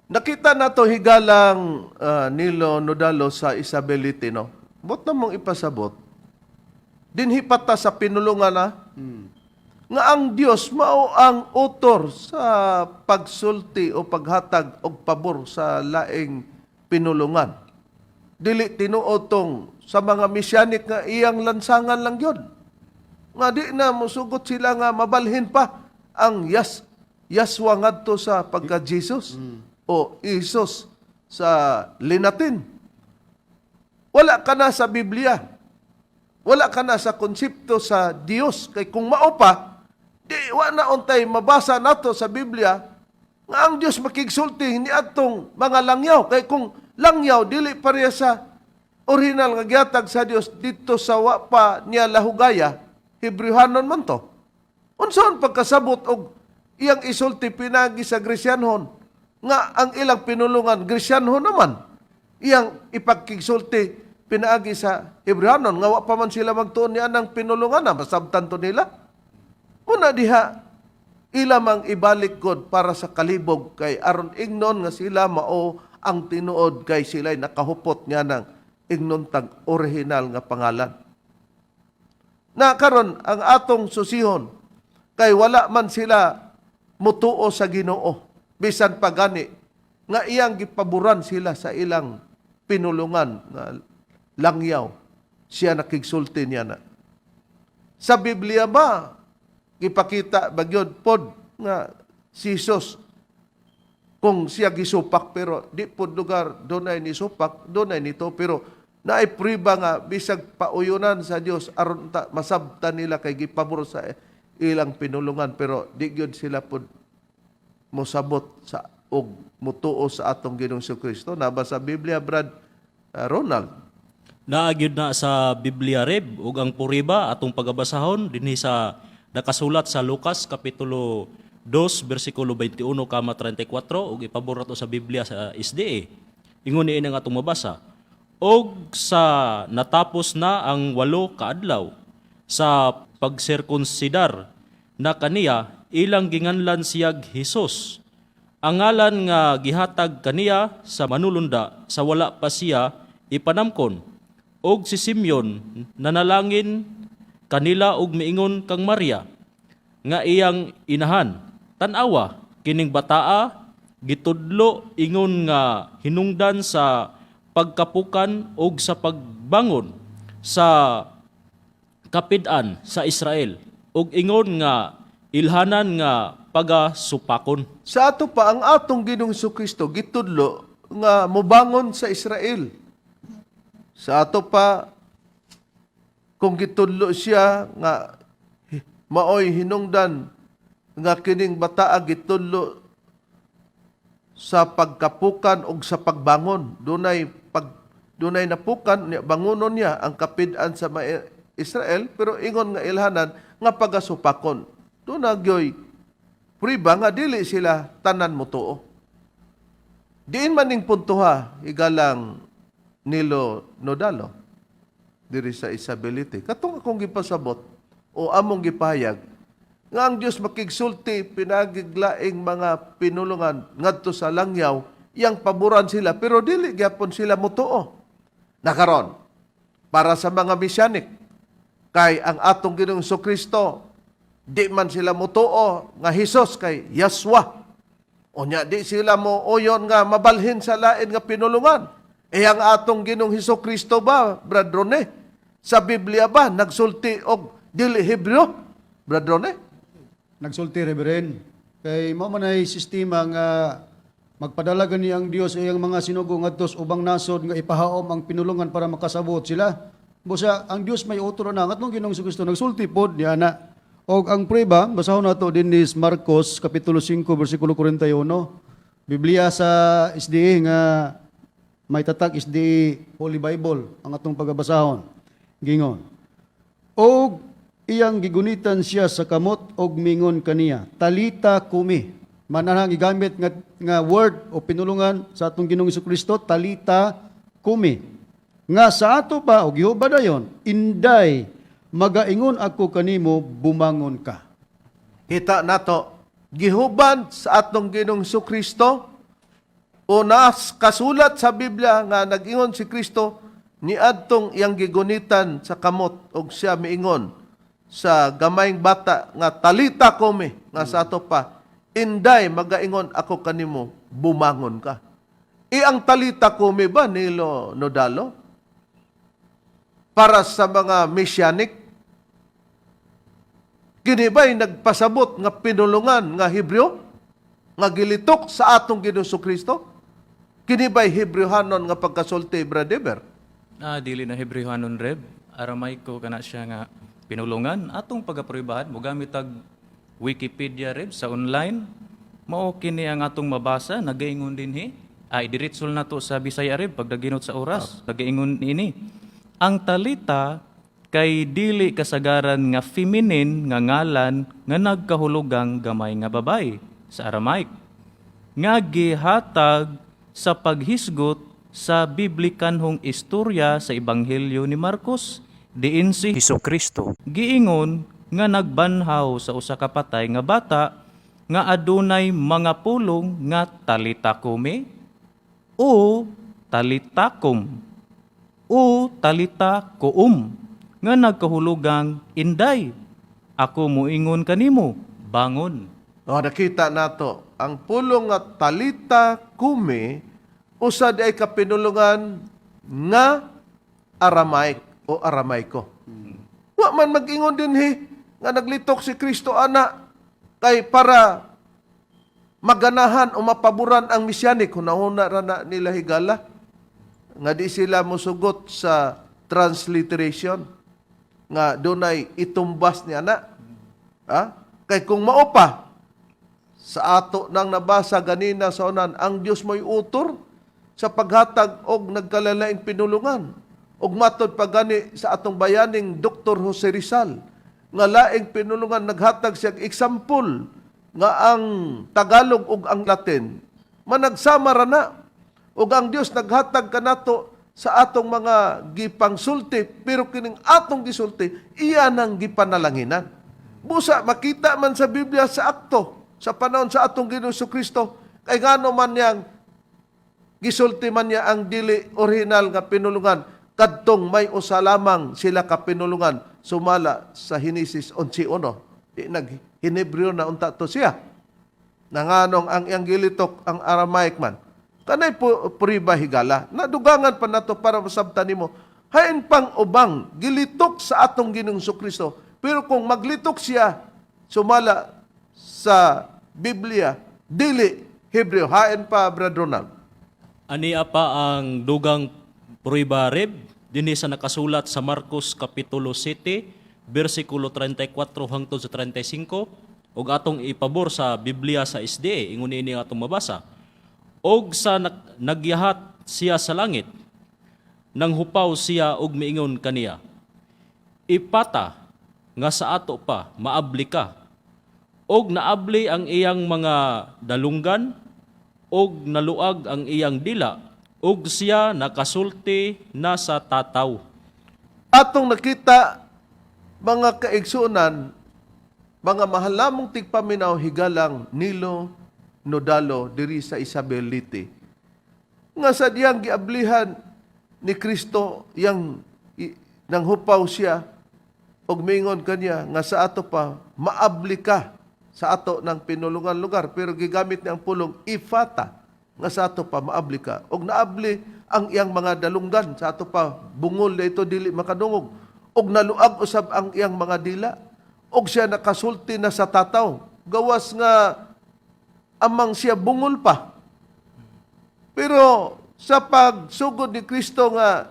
Nakita nato higalang Nilo Nodalo sa Isabelite, no? Bot na mong ipasabot. Dinhi pata sa pinulungan na nga ang Dios mao ang author sa pagsulti o paghatag og pabor sa laing pinulungan. Dili tinuod tong sa mga misyanik nga iyang lansangan lang yun. Nga di na musugot sila nga mabalhin pa ang Yaswa ngadto sa pagka-Jesus o Isus sa linatin. Wala ka na sa Biblia. Wala ka na sa konsepto sa Dios. Kay kung mao pa, di wala untay mabasa nato sa Biblia nga ang Dios makigsulti ni atong mga langyaw. Kay kung langyaw dili pareha sa original nga gihatag sa Dios dito sa wa pa niya lahugaya, Hebrewhanon man to. Unsaon pagkasabot og iyang isulti pinagi sa Gresyanhon nga ang ilang pinulungan Gresyanhon naman. Iyang ipagkigsulti pinaagi sa Hebrewhanon nga wa pa man sila magtuon niya ng pinulungan na masabtan to nila. Muna diha ilamang ibalik gud para sa kalibog kay aron ignon nga sila mao ang tinuod kay sila'y nakahupot niya ng ignon tag original nga pangalan. Na karon ang atong susihon kay wala man sila mutuo sa Ginoo bisan pa gani nga iyang gipaboran sila sa ilang pinulungan nga langyaw siya nakigsulti niya na. Sa Biblia ba gipakita bagyod pod nga si Jesus kung siya gisupak pero di pod lugar dunay ni supak, dunay nito pero naay priba nga bisag pauyunan sa Dios aron masabtan nila kay gipabor sa ilang pinulungan pero di gyud sila pod mosabot sa og mutuo sa atong Ginoong Jesucristo. Naba sa Biblia, Brad Ronald? Naagyod na sa Biblia Reb ug ang puriba atong pagabasahon dinhi sa nakasulat sa Lucas kapitulo 2 bersikulo 21 kama 34 ug ipabor ato sa Biblia sa SDA. Ingon ni nga atong mabasa. Og sa natapos na ang 8 kaadlaw sa pagsirkunsidar na kaniya ilang ginganlan siyag Hesus. Ang ngalan nga gihatag kaniya sa manulunda sa wala pa siya ipanamkon. Og si Simeon nanalangin kanila og miingon kang Maria nga iyang inahan. Tan-awa kining bataa gitudlo ingon nga hinungdan sa pagkapukan og sa pagbangon sa kapid-an sa Israel og ingon nga ilhanan nga pagasupakon. Sa ato pa ang atong Ginoong Jesucristo gitudlo nga mobangon sa Israel. Sa ato pa kung gitudlo siya nga maoy hinungdan nga kining bataa gitudlo sa pagkapukan og sa pagbangon. Dunay napukan niya bangunon niya ang kapid-an sa Israel pero ingon nga ilhanan nga pagasupakon. Doon nagyoy priba nga dili sila tanan mutuo. Diin maning puntuha igalang Nilo Nodalo diri sa Isabelite. Katong akong gipasabot o among gipahayag nga ang Dios makigsulti pinagiglaing mga pinulungan ngadto sa langyaw iyang paboran sila pero dili gyapon sila mutuo. Nakaron para sa mga misyanik kay ang atong Ginoong Jesucristo di man sila mutuo nga Hesus kay Yaswa. Unya di sila mo oyon nga mabalhin sa lain nga pinulungan. Ang atong Ginoong Jesucristo ba, Brad Rone? Sa Biblia ba nagsulti og dili Hebreo, Brad Rone? Nagsulti Reverend kay mao man ay sistema nga Magpadala gani ang Dios iyang mga sinugo ngadto sa ubang nasod nga ipahaom ang pinulungan para makasabot sila. Busa ang Dios may utro na ngatong Ginoong Kristo nagsulti pod niya na. Og ang prueba basahon nato din ni Marcos kapitulo 5 bersikulo 41. Biblia sa SDA nga may tatak SDA Holy Bible ang atong pagabasahon. Gingon. Og iyang gigunitan siya sa kamot og mingon kaniya, talita kumi. Mananang gigamit nga word o pinulungan sa atong Ginoong Kristo, talita kumi. Nga sa ato pa og Jehova dayon, inday magaingon ako kanimo, bumangon ka. Kita nato, gihuban sa atong Ginoong Kristo, o nas kasulat sa Biblia nga nag-ingon si Kristo, niadtong iyang gigunitan sa kamot, og siya miingon sa gamayng bata nga talita kumi, nga sa ato pa, inday magaingon ako kanimo, bumangon ka. Ang talita kumi ba nilo Nodalo? Para sa mga Messianic, kini ba'y nagpasabot nga pinulungan nga Hebreo, nga gilitok sa atong Ginoong Kristo? Kini ba'y Hebrewhanon nga pagkasulti, Brother? Dili na Hebrewanon Reb, Aramaico kana siya nga pinulungan. Atong pagapruibahan, mo gamit tag Wikipedia Reb sa online. Mao kini ang atong mabasa, nagaingon dinhi. Diretsol na to sa Bisaya Reb, pagdaginot sa oras, nagaingon ini. Ang talita kay dili kasagaran nga feminine nga ngalan nga nagkahulugang gamay nga babay sa Aramaic. Nga gihatag sa paghisgot sa biblikanhong istorya sa Ebanghelyo ni Marcos, diin si Hesukristo giingon nga nagbanhaw sa usa ka patay nga bata nga adunay mga pulong nga talitakume o talitakum o talitakuum nga nagkahulugang inday ako moingon kanimo bangon. Nakita nato, ang pulong nga talita kumi, usad ay kapinulungan nga Aramaic o Aramaiko. Wa man mag-ingon din nga naglitok si Kristo ana kay para maganahan o mapaboran ang Messianic. Hunahuna ra na nila higala nga di sila musugot sa transliteration nga dunay itumbas ni ana. Kay kung maupa sa ato nang nabasa ganina sa unan, ang Dios mo'y utor sa paghatag og nagkalalaing pinulungan. Og matod pa gani sa atong bayaning Dr. Jose Rizal, nga laing pinulungan naghatag siya example nga ang Tagalog ug ang Latin managsama ra na. Ug ang Dios naghatag kanato sa atong mga gipangsulti, pero kining atong gisulti iya nang gipanalanginan. Busa makita man sa Biblia sa akto sa panahon sa atong Ginoong Kristo, kay ngano man yang gisulti man niya ang dili original nga pinulungan, kadtong may usa lamang sila ka pinulungan, sumala sa Henesis 11:1. Di nag-Henebreo na unta to siya. Nanganong ang iyang gilitok ang Aramaic man. Kanay puriba higala. Nadugangan pa nato para masabtan nimo. Hain pang ubang gilitok sa atong Ginoong Kristo. Pero kung maglitok siya, sumala sa Biblia, dili Hebreo. Hain pa, Brad Ronald. Ania pa ang dugang pruiba Reb, dinhi sa nakasulat sa Marcos Kapitulo 7, versikulo 34 hangtod sa 35, og atong ipabor sa Biblia sa SDA, ingon ini atong mabasa. Og sa nagyahat siya sa langit, nang hupaw siya og miingon kaniya, ipata nga sa ato pa maabli ka, og naabli ang iyang mga dalunggan, og naluag ang iyang dila, og siya nakasulti na sa tataw. Atong nakita, mga kaigsunan, mga mahalamong tigpaminaw higalang Nilo Nodalo diri sa Isabelite. Nga sa diyang giablihan ni Kristo, yang nang hupaw siya, og mingon kanya nga sa ato pa maabli ka sa ato ng pinulungan lugar, pero gigamit niya ang pulong ifata nga sa ato pa maabli ka. Og naabli ang iyang mga dalunggan sa ato pa bungol na ito dili makadungog. Og naluag usab ang iyang mga dila. Og siya nakasulti na sa tataw. Gawas nga amang siya bungol pa. Pero sa pagsugod ni Kristo nga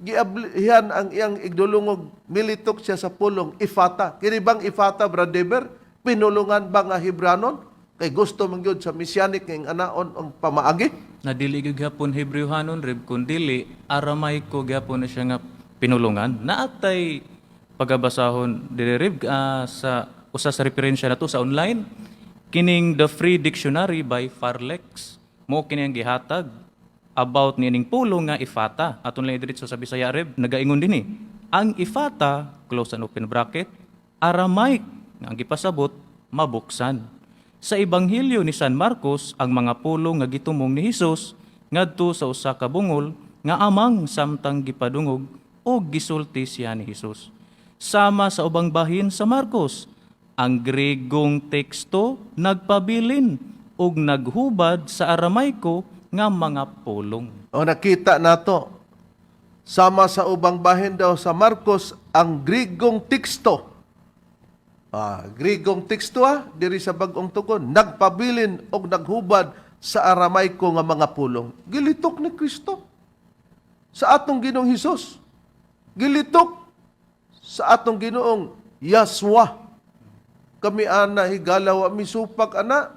giablihan ang iyang igdulungog, militok siya sa pulong ifata. Kini bang ifata, Brad Deber? Pinulungan ba nga Hebranon? Kay gusto man gyud sa Messianic ng anaon ang pamaagi? Nadili gyud gyapon Hebrewhanon rib kun dili Aramaiko gyapon na siya nga pinulungan. Naatay pagabasahon dili rib sa usa sa referensya nato sa online kining The Free Dictionary by Farlex mo kini ang gihatag about nining pulong nga ifata. Aton lang diretso sa Bisaya rib nagaingon dinhi. Ang ifata, close and open bracket, Aramaic nga ang gipasabot mabuksan. Sa Ebanghelyo ni San Marcos, ang mga pulong nga gitumong ni Hesus ngadto sa usa ka bungol nga amang samtang gipadungog o gisulti siya ni Hesus. Sama sa ubang bahin sa Marcos, ang Gregong teksto nagpabilin ug naghubad sa Aramaiko nga mga pulong. O nakita nato, sama sa ubang bahin daw sa Marcos, ang Gregong teksto. Gregong teksto diri sa bagong tugon, nagpabilin og naghubad sa Aramaiko nga mga pulong. Gilitok ni Kristo sa atong Ginoong Hesus. Gilitok sa atong Ginoong Yaswa. Kami ana higalaw misupak ana.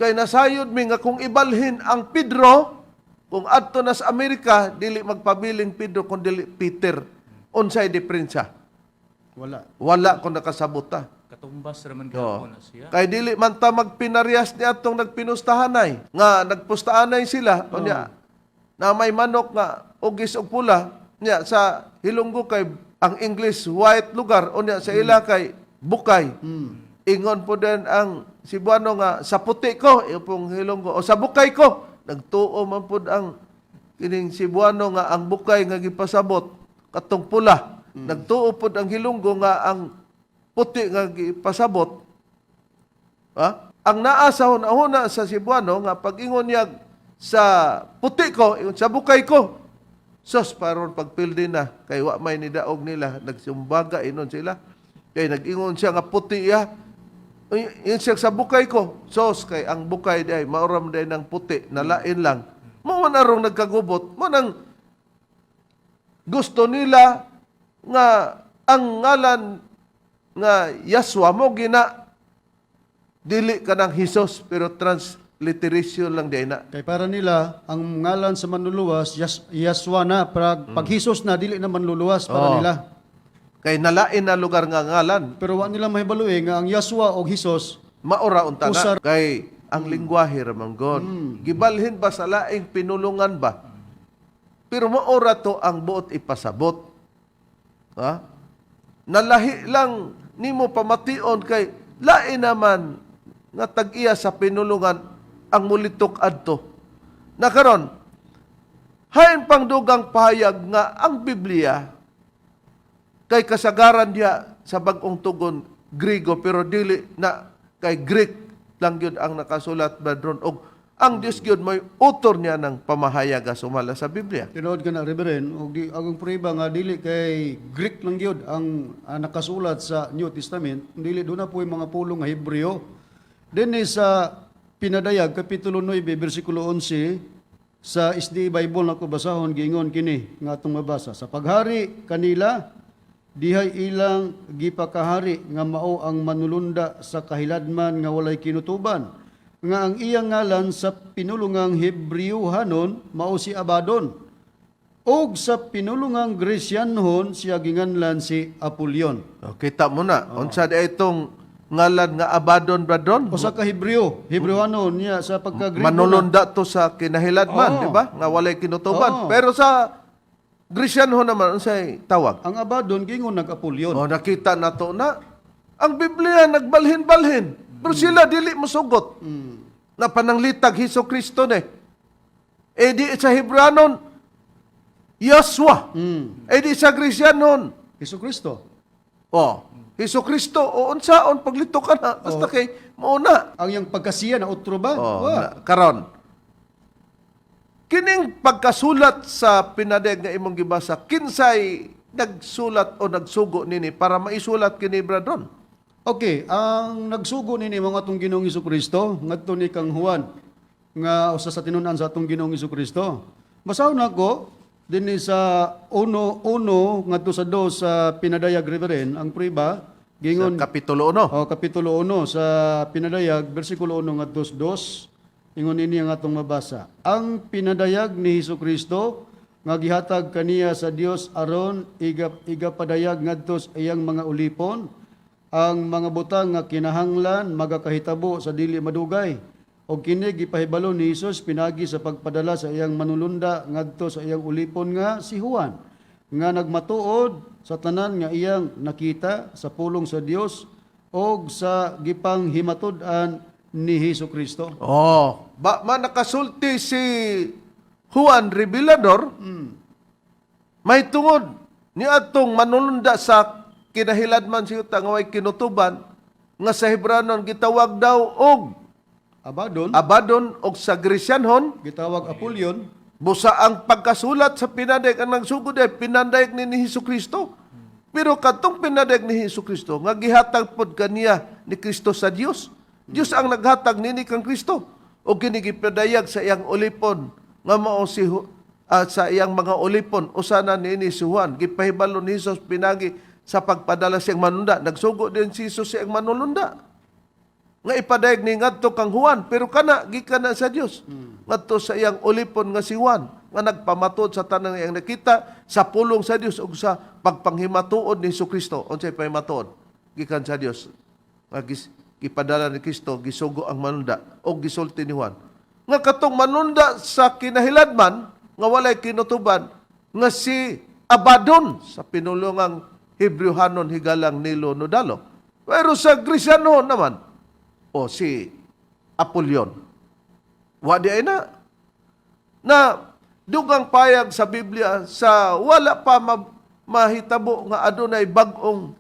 Kay nasayod mi nga kung ibalhin ang Pedro, kung adto na sa Amerika, dili magpabiling Pedro kung dili Peter. Unsay diferensya? Wala kung nakasabota. Katumbas raman gyapon na siya. Kay dili man ta magpinarias ni atong nagpinustahanay, nga nagpustahanay sila, unya na may manok nga ugis og pula, nya sa Hilonggo kay ang English white lugar, unya sa ila kay bukay. Ingon po din ang Cebuano nga sa puti ko, pong Hilonggo, o sa bukay ko. Nagtuo man po ang kining Cebuano nga ang bukay nga gipasabot katong pula. Nagtuo po ang Hilonggo nga ang puti nga gipasabot. Ang naa sa hunahuna sa Cebuano nga pag-ingon niya sa puti ko, sa bukay ko, sos paron pagpildi na kay wa may nidaog nila, nagsumbaga inon sila. Kay nag-ingon siya nga puti yun siya sa bukay ko. Sos kay ang bukay day mauram day ng puti, nalain lang. Mo na rong nagkagubot, mo nang gusto nila nga ang ngalan nga Yaswa mo gina dili ka ng Hesus pero transliteration lang day na. Kay para nila, ang ngalan sa manluluwas, Yaswa na, pag Hesus na, dili na manluluwas para nila. Kay nalain na lugar nga ngalan. Pero wa nila mahibaluin nga ang Yaswa o Hesus, Maura unta na. Usar- Kay ang lingwahe ramang God. Gibalhin ba sa laing pinulungan ba? Pero maura to ang buot ipasabot. Nalahi lang nimo pamation kay lain naman nga tag-iya sa pinulungan ang mulitok adto. Nakaron, hain pang dugang pahayag nga ang Biblia kay kasagaran diya sa bagong tugon Griego pero dili na kay Greek lang gyud ang nakasulat badron og ang Dios gyud may utor niya ng pamahayag nga sumala sa Biblia. tinood ka na, Reverend, og agong prueba nga dili kay Greek lang gyud ang nakasulat sa New Testament, dili doon na po yung mga pulong nga Hebreo. Then sa Pinadayag, Kapitulo 9, versikulo 11, sa SD Bible na ko basahon, giingon kini, nga atong mabasa. Sa paghari kanila, dihay ilang gipakahari nga mao ang manulunda sa kahiladman nga walay kinutuban. Nga ang iyang ngalan sa pinulungang Hebrewhanon mao si Abaddon. Og sa pinulungang Gresyanhon siya ginganlan si Apollyon. Kita mo na, unsa di itong ngalan nga Abaddon bradron? O sa ka-Hebreo, Hebrewhanon niya sa pagka-Grego. Manulunda to sa kinahiladman, Oo. di ba? Nga walay kinutuban. Oo. Pero sa Gresyanhon naman, unsay tawag? Ang Abaddon gingon nag-Apollyon. Nakita na to na ang Biblia nagbalhin-balhin. Pero sila dili mosugot. Na pananglitag Hesus Kristo ni. Di sa Hebranon, Yaswa. Di sa Gresyanon, Jesucristo. Hesus Kristo. Unsaon paglito ka na. Basta kay mauna. Ang yang pagkasiya na utro ba? Karon. Kining pagkasulat sa pinadeg nga imong gibasa, kinsay nagsulat o nagsugo nini para maisulat kini bradron? Okay, ang nagsugo nini mga atong Ginoong Jesucristo ngadto ni kang Juan. nga usa sa tinun-an sa atong Ginoong Kristo. Basahon nako dinhi sa 1:1 ngadto sa 2 sa Pinadayag Reverend ang priba Sa gingon Kapitulo 1. Kapitulo 1 sa Pinadayag, versikulo 1 ngadto sa 2, ingon ini ang atong mabasa. Ang pinadayag ni Hesukristo nga gihatag kaniya sa Dios aron igapadayag ngadto sa iyang mga ulipon ang mga butang nga kinahanglan magakahitabo sa dili madugay. O kini gipahibalo ni Hesus pinagi sa pagpadala sa iyang manulunda ngadto sa iyang ulipon nga si Juan nga nagmatuod sa tanan nga iyang nakita sa pulong sa Dios o sa gipang himatud-an ni Hesukristo. Oh, nakasulti si Juan Revelador, may tungod ni atong manulunda sa kinahiladman siya nga way kinutuban nga sa Hebranon gitawag daw og Abadon og sa Grisyanhon Gitawag Apollyon. busa ang pagkasulat sa pinadayag ang nagsugod ay pinadayag ni Hesukristo. Pero katong pinadayag ni Hesukristo nga gihatag pod kaniya ni Kristo sa Dios. Dios ang naghatag nini kang Kristo o kini gipadayag sa iyang ulipon nga mao si sa iyang mga ulipon usana nini si Juan gipahibalo ni Hesus pinagi sa pagpadala siyang manunda. Nagsugo din si Hesus sa iyang manulunda nga ipadayag ni ngadto kang Juan pero kana gikan na sa Dios ngadto sa iyang ulipon nga si Juan nga nagpamatod sa tanang iyang nakita sa pulong sa Dios ug sa pagpanghimatuod ni Hesukristo unsay pahimatuod gikan sa Dios nga gipadala ni Kristo gisugo ang manunda o gisulti ni Juan nga katong manunda sa kinahiladman nga walay kinutuban nga si Abadon sa pinulungang Hebrewhanon higalang Nilo Nodalo pero sa Grisyanon naman o si Apollyon. Wadi ay na dugang payag sa Biblia sa wala pa mahitabo nga adunay bagong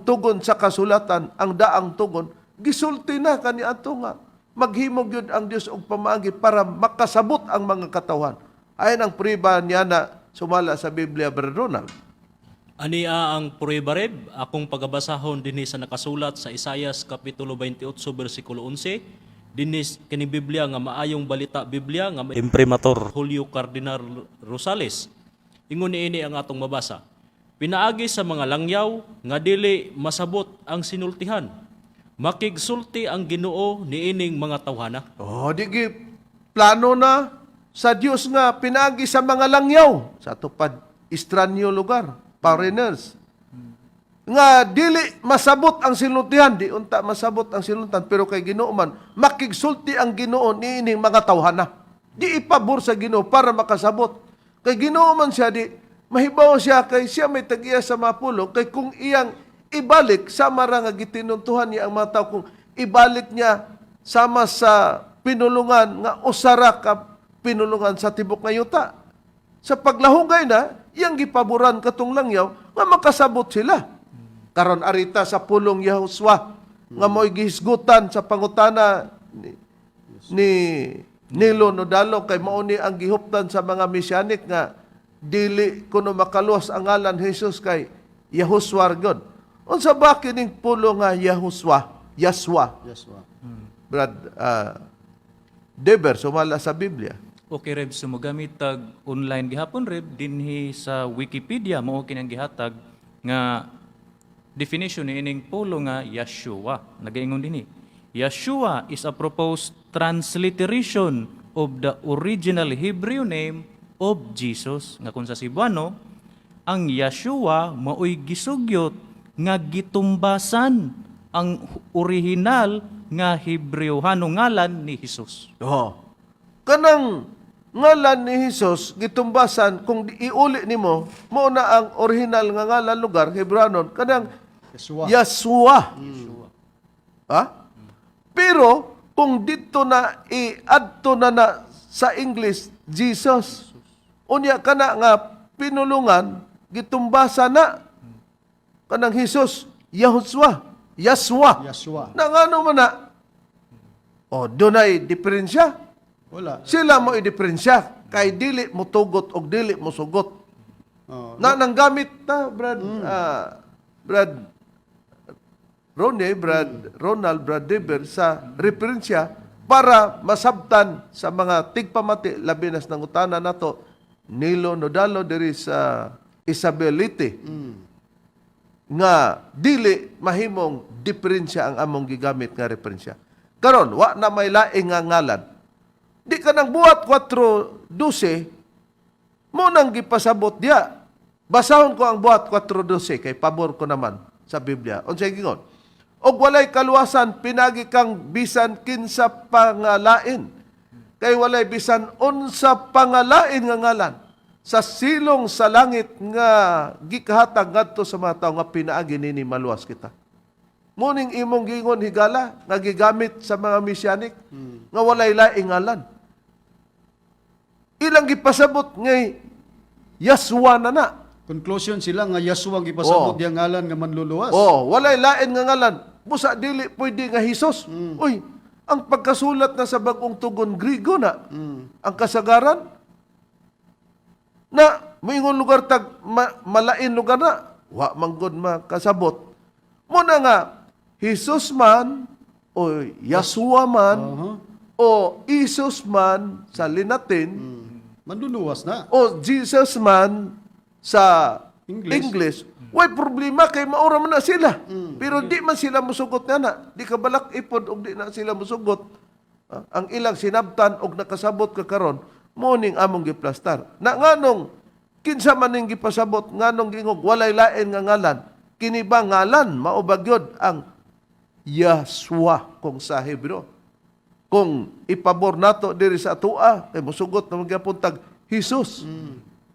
tugon sa kasulatan ang daang tugon gisulti na kaniadto nga maghimog yun ang Dios og pamaagi para makasabot ang mga katawhan. Ayon ang priba niya na sumala sa Biblia, Brother Ronald. Ania ang prueba akong pagabasahon dinhi sa nakasulat sa Isaias Kapitulo 28 versikulo 11 dinhi kini Biblia nga maayong balita Biblia nga Imprimatur Julio Cardinal Rosales. Ingon niini ang atong mabasa. Pinaagi sa mga langyaw nga dili masabot ang sinultihan. Makigsulti ang Ginoo niining mga tawhana. Oh, digi plano na sa Dios nga pinaagi sa mga langyaw sa tupad estranyo lugar. Foreigners. Nga dili masabot ang sinultihan, di unta masabot ang sinultihan, pero kay Ginoo man, makigsulti ang Ginoo niining mga tawhana. Di ipabor sa Ginoo para makasabot. Kay Ginoo man siya, di mahibaw siya, kay siya may tagiya sa mapulo, kay kung iyang ibalik, sama ra nga gitinuntuhan niya ang mga tao, kung ibalik niya sama sa pinulungan, nga usara ka pinulungan sa tibok nga yuta. Sa paglahugay na, yang gipaboran katong langyaw nga makasabot sila. Karon arita sa pulong Yahuswa nga mo'y gihisgutan sa pangutana ni Nilo Nodalo kay mao ni ang gihuptan sa mga misyanik nga dili kuno makaluwas ang ngalan Jesus kay Yahuswa god. Unsa ba kining pulong nga Yahuswa? Yaswa. Brad Deber sumala sa Biblia. Okay, Reb, sumagamit tag online gihapon, Reb, dinhi sa Wikipedia, mo kinang gihatag nga definition ni ining pulo nga Yeshua. Nagaingon dinhi. Yeshua is a proposed transliteration of the original Hebrew name of Jesus. Nga kung sa Cebuano, ang Yeshua maoy gisugyot nga gitumbasan ang original nga Hebrewhanong ngalan ni Jesus. Oh. Kanang ngalan ni Jesus gitumbasan kung iuli nimo mao na ang original nga ngalan lugar Hebranon kanang Yeshua. Ha? Pero kung dito na i-adto na sa English Jesus unya kana nga pinulungan gitumbasan na kanang Jesus Yahuswa. Yaswa. Nangano man na? O dunay diferensya. Wala. Sila mo i-diferensya kay dili mo tugot og dili mo sugot. Na nang gamit ta Brad Ronald, Brad Deber sa referensya para masabtan sa mga tigpamati labi nas nangutana nato Nilo Nodalo diri sa Isabelite nga dili mahimong diferensya ang among gigamit nga referensya. Karon wa na may laing nga ngalan. Di ka nang buhat 4:12 mo nang gipasabot diya. Basahon ko ang buhat 4:12 kay pabor ko naman sa Biblia. Unsay gingon? Og walay kaluwasan pinagi kang bisan kinsa pangalain. Kay walay bisan unsa pangalain nga ngalan sa silong sa langit nga gikahatag ngadto sa mga tawo nga pinaagi nini maluwas kita. Muning imong gingon higala nga gigamit sa mga misyanik nga walay laing ngalan. Ilang gipasabot ngay Yaswa na. Conclusion sila nga Yaswa ang gipasabot Oo. diyang ngalan nga manluluwas. Oh, walay lain nga ngalan. Busa dili pwede nga Hesus. Uy, ang pagkasulat na sa bagong tugon Grigo na. Ang kasagaran na moingon lugar tag malain lugar na. Wa manggod makasabot. Muna nga Hesus man o Yaswa man o Isus man sa Linatin Manluluwas na. o Jesus man sa English. English, way problema kay maura man na sila. Pero di man sila musugot na. Di ka balak ipod og di na sila musugot. Ang ilang sinabtan og nakasabot ka karon, morning among giplastar. Na nganong kinsa man ning gipasabot nganong gingog walay lain nga ngalan. Kini ba ngalan mao ba gyud ang Yaswa kung sa Hebro? Kung ipabor nato diri sa atua, kay musugot na magyapon tag Hesus.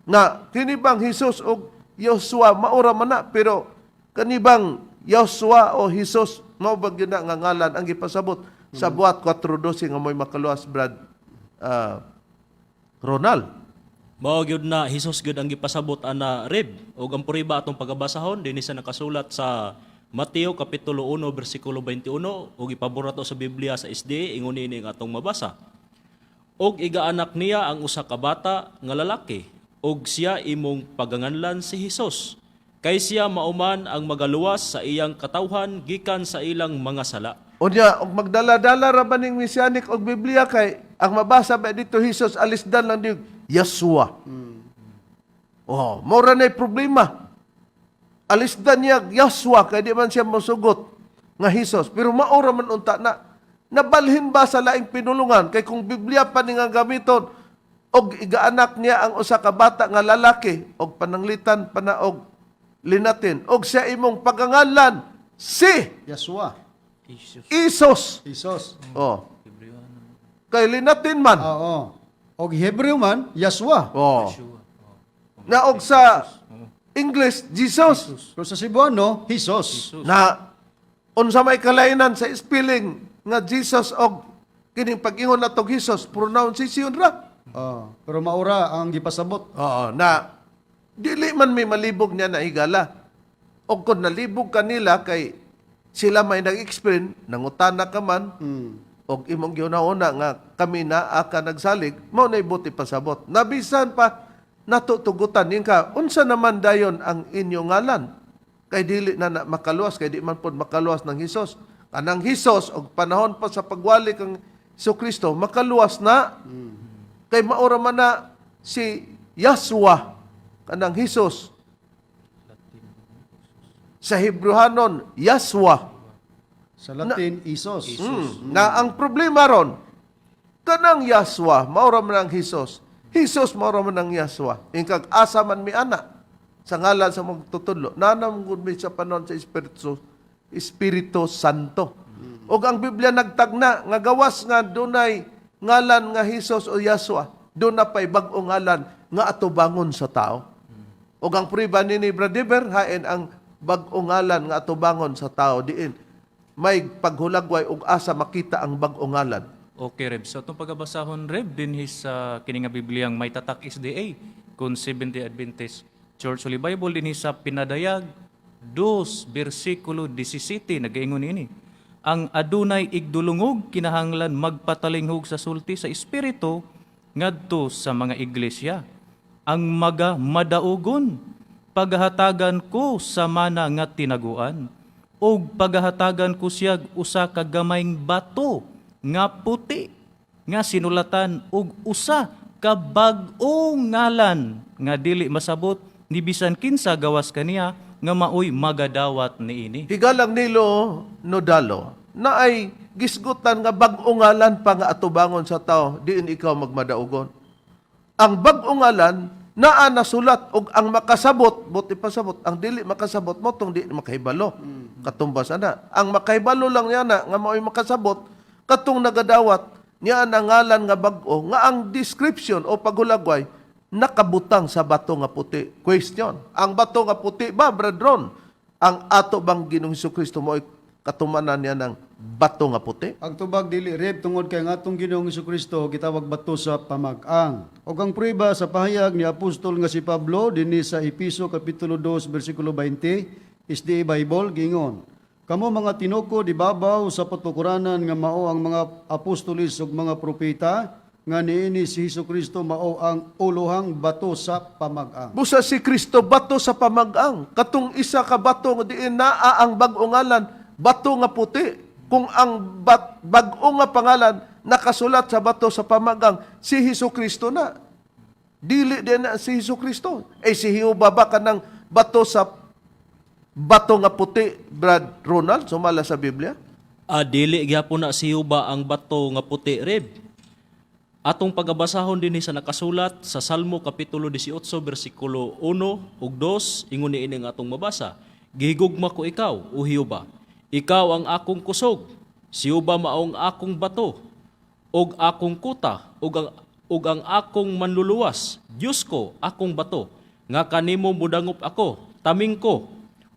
Na kinibang Hesus o Yosua maura man na, pero kanibang Yosua o Hesus mao ba gyud na nga ngalan ang gipasabot sa buhat 4:12 nga mo'y makaluwas Brad Ronald. Mao gyud na Hesus gyud ang gipasabot ana Reb ug ang puriba atong pagabasahon dinhi sa nakasulat sa Mateo kapitulo 1 bersikulo 21 ug ipabor nato sa Biblia sa SD ingon ini nga atong mabasa. Og igaanak niya ang usa ka bata nga lalaki ug siya imong paganganlan si Hesus. Kay siya mauman ang magaluwas sa iyang katawhan gikan sa ilang mga sala. Unya, og magdala-dala ra ba ning Mesianic og Biblia kay ang mabasa ba dito Hesus alisdan lang di Yasua. Oh, mora na problema. Alisdan niya Yasua kay di man siya mosugot nga Hesus. Pero maura man unta na nabalhin ba sa laing pinulungan kay kung Biblia pa ni nga gamiton og igaanak niya ang usa ka bata nga lalaki og pananglitan panaog linatin og siya imong paganganlan si Yaswa. Isos. Isos. Oh. Kay linatin man. Oo. Og Hebreo man, Yaswa. Oh. Na og sa English Jesus. Pero sa Cebuano, Hesus. Na unsa may kalainan sa spelling nga Jesus og kining pag-ingon natong Jesus pronunciation ra. Pero maura ang gipasabot. Oo, na dili man may malibog niya na higala. O kung nalibog kanila kay sila may nag-explain, nangutana ka man, o imong giuna-una nga kami na aka nagsalig, mao na ibuti pasabot. Nabisan pa, natutugutan yun ka, unsa naman dayon ang inyong ngalan? Kay dili na makaluwas, kay di man po makaluwas ng Hesus. Kanang Hesus, og panahon pa sa pagwalik ang Kristo, makaluwas na. Kay maura man na si Yaswa, kanang Hesus. Sa Hebrehanon, Yaswa. Sa Latin, Isos. Na ang problema ron, kanang Yaswa, maura man ang Hesus. Hesus, maura man ang Yaswa. Ingkag asa man mi ana, sa ngalan sa magtutudlo, nanamgod mi sa panon sa Espiritu Santo. O ang Biblia nagtagna, nga gawas nga dunay ngalan nga Hesus o Yaswa, doon na pa'y bagong ngalan nga atubangon sa tao. O ang priba ni Bradiber, hain ang bagong ngalan nga atubangon sa tao diin. May paghulagway ug asa makita ang bagong ngalan. Okay, Reb. So, itong pagabasahon, Reb, din sa kining nga Bibliang may tatak SDA, kung Seventh-day Adventist Church Holy Bible, din sa pinadayag, 2, versikulo 17, nagaingon ini. Ang adunay igdulungog, kinahanglan magpatalinghog sa sulti sa Espiritu, ngadto sa mga iglesia. Ang madaugon, paghahatagan ko sa mana nga tinaguan, o paghahatagan ko siya usa ka gamayng bato nga puti nga sinulatan og usa ka bag-ong ngalan nga dili masabot ni bisan kinsa gawas kaniya nga maoy magadawat niini. Higalang Nilo Nodalo, na ay gisgutan nga bag-ong ngalan pa nga atubangon sa tao, diin ikaw magmadaugon. Ang bag-ong ngalan, naa nasulat og ang makasabot, buti pasabot, ang dili makasabot mo, tong di makahibalo. Katumbas ana. Ang makahibalo lang niya na, nga mao'y makasabot, katong nagadawat, niya ang ngalan nga bag-o, nga ang description o paghulagway, nakabutang sa bato nga puti. Question, ang bato nga puti ba, brethren? Ang ato bang Ginoong Hesukristo mo ay katumanan niya ng bato nga puti? Ang tubag dili reb tungod kay nga atong Ginoong Hesukristo gitawag bato sa pamag-ang. Og ang prueba sa pahayag ni apostol nga si Pablo dinhi sa Episo kapitulo 2 bersikulo 20 is the Bible gingon. Kamo mga tinukod ibabaw sa patukuranan nga mao ang mga apostolis ug mga propeta nga niini si Hesukristo mao ang uluhang bato sa pamag-ang. Busa si Kristo bato sa pamag-ang. Katong isa ka bato nga diin naa ang bag-o ngalan, bato nga puti. Kung ang bag-o nga pangalan nakasulat sa bato sa pamag-ang, si Hesukristo na. Dili din na si Hesukristo. Si Jehova ba ka ng bato sa bato nga puti, Brad Ronald, sumala sa Biblia? Dili gyapon na si Jehova ang bato nga puti rib. Atong pagabasahon dinhi sa nakasulat sa Salmo kapitulo 18 bersikulo 1 ug 2 ingon niini nga atong mabasa. Gihigugma ko ikaw, O Jehova. Ikaw ang akong kusog. Si Jehova maong akong bato ug akong kuta ug ang akong manluluwas. Diyos ko, akong bato, nga kanimo mudangop ako, taming ko,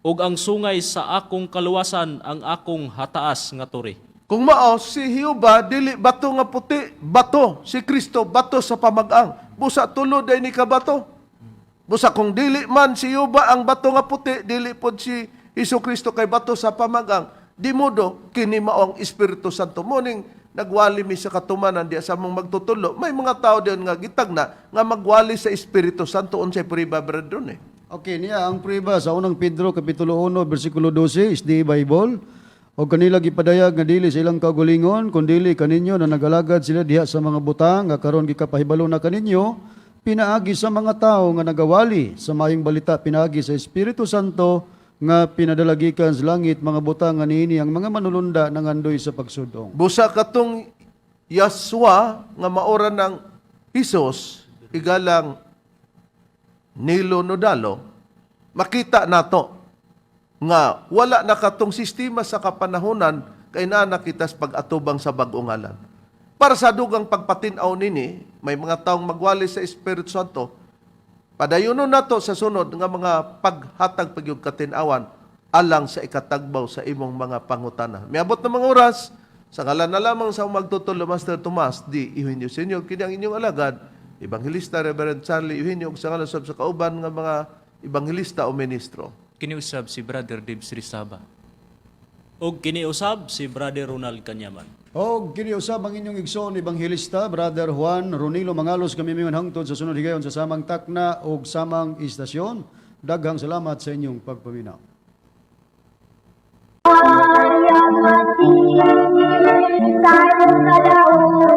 ug ang sungay sa akong kaluwasan ang akong hataas nga turi. Kung mao, si Jehova, dili bato nga puti, bato. Si Kristo, bato sa pamag-ang. Busa tulo day ni ka bato. Busa kung dili man si Jehova ang bato nga puti, dili pod si Hesukristo kay bato sa pamag-ang. Di modo, kini mao ang Espiritu Santo. Muning nagwali mi sa katumanan diya sa mong magtutulo. May mga tao diyan nga gitagna nga magwali sa Espiritu Santo unsay priba brethren eh. Okay, niya ang prueba sa unang Pedro kapitulo 1 bersikulo 12 is the Bible. O kanila gipadayag nga dili sa ilang kaugalingon kundi kaninyo na nagalagad sila diha sa mga butang nga karon gikapahibalo na kaninyo pinaagi sa mga tao nga nagawali sa maayong balita pinaagi sa Espiritu Santo nga pinadalagikan sa langit mga butang nga niini ang mga manulunda nangandoy sa pagsudong. Busa katong Yaswa nga maora ng Hesus, igalang Nilo Nodalo, makita nato nga wala na katong sistema sa kapanahunan kay na nakitas pag-atubang sa bag-o ngalan. Para sa dugang pagpatinaw nini, may mga taong magwali sa Espiritu Santo, padayunon nato sa sunod nga mga paghatag pagyug katinawan alang sa ikatagbaw sa imong mga pangutana. Miabot na mga oras, sa ngalan na lamang sa magtutulo Master Tomas D. Eugenio Sr. kini ang inyong alagad, Evangelista Reverend Charlie Eugenio ug sa ngalan sa kauban nga mga Evangelista o ministro. Kiniusab si Brother Dibs Rizaba. Og kiniusab si Brother Ronald Kanyaman. O kiniusab ang inyong igsoon Evangelista, Brother Juan Ronilo Mangalos kami mingon hangtod sa sunod higayon sa samang takna o samang istasyon. Daghang salamat sa inyong pagpaminaw. Maria Matia, tayo sa daon.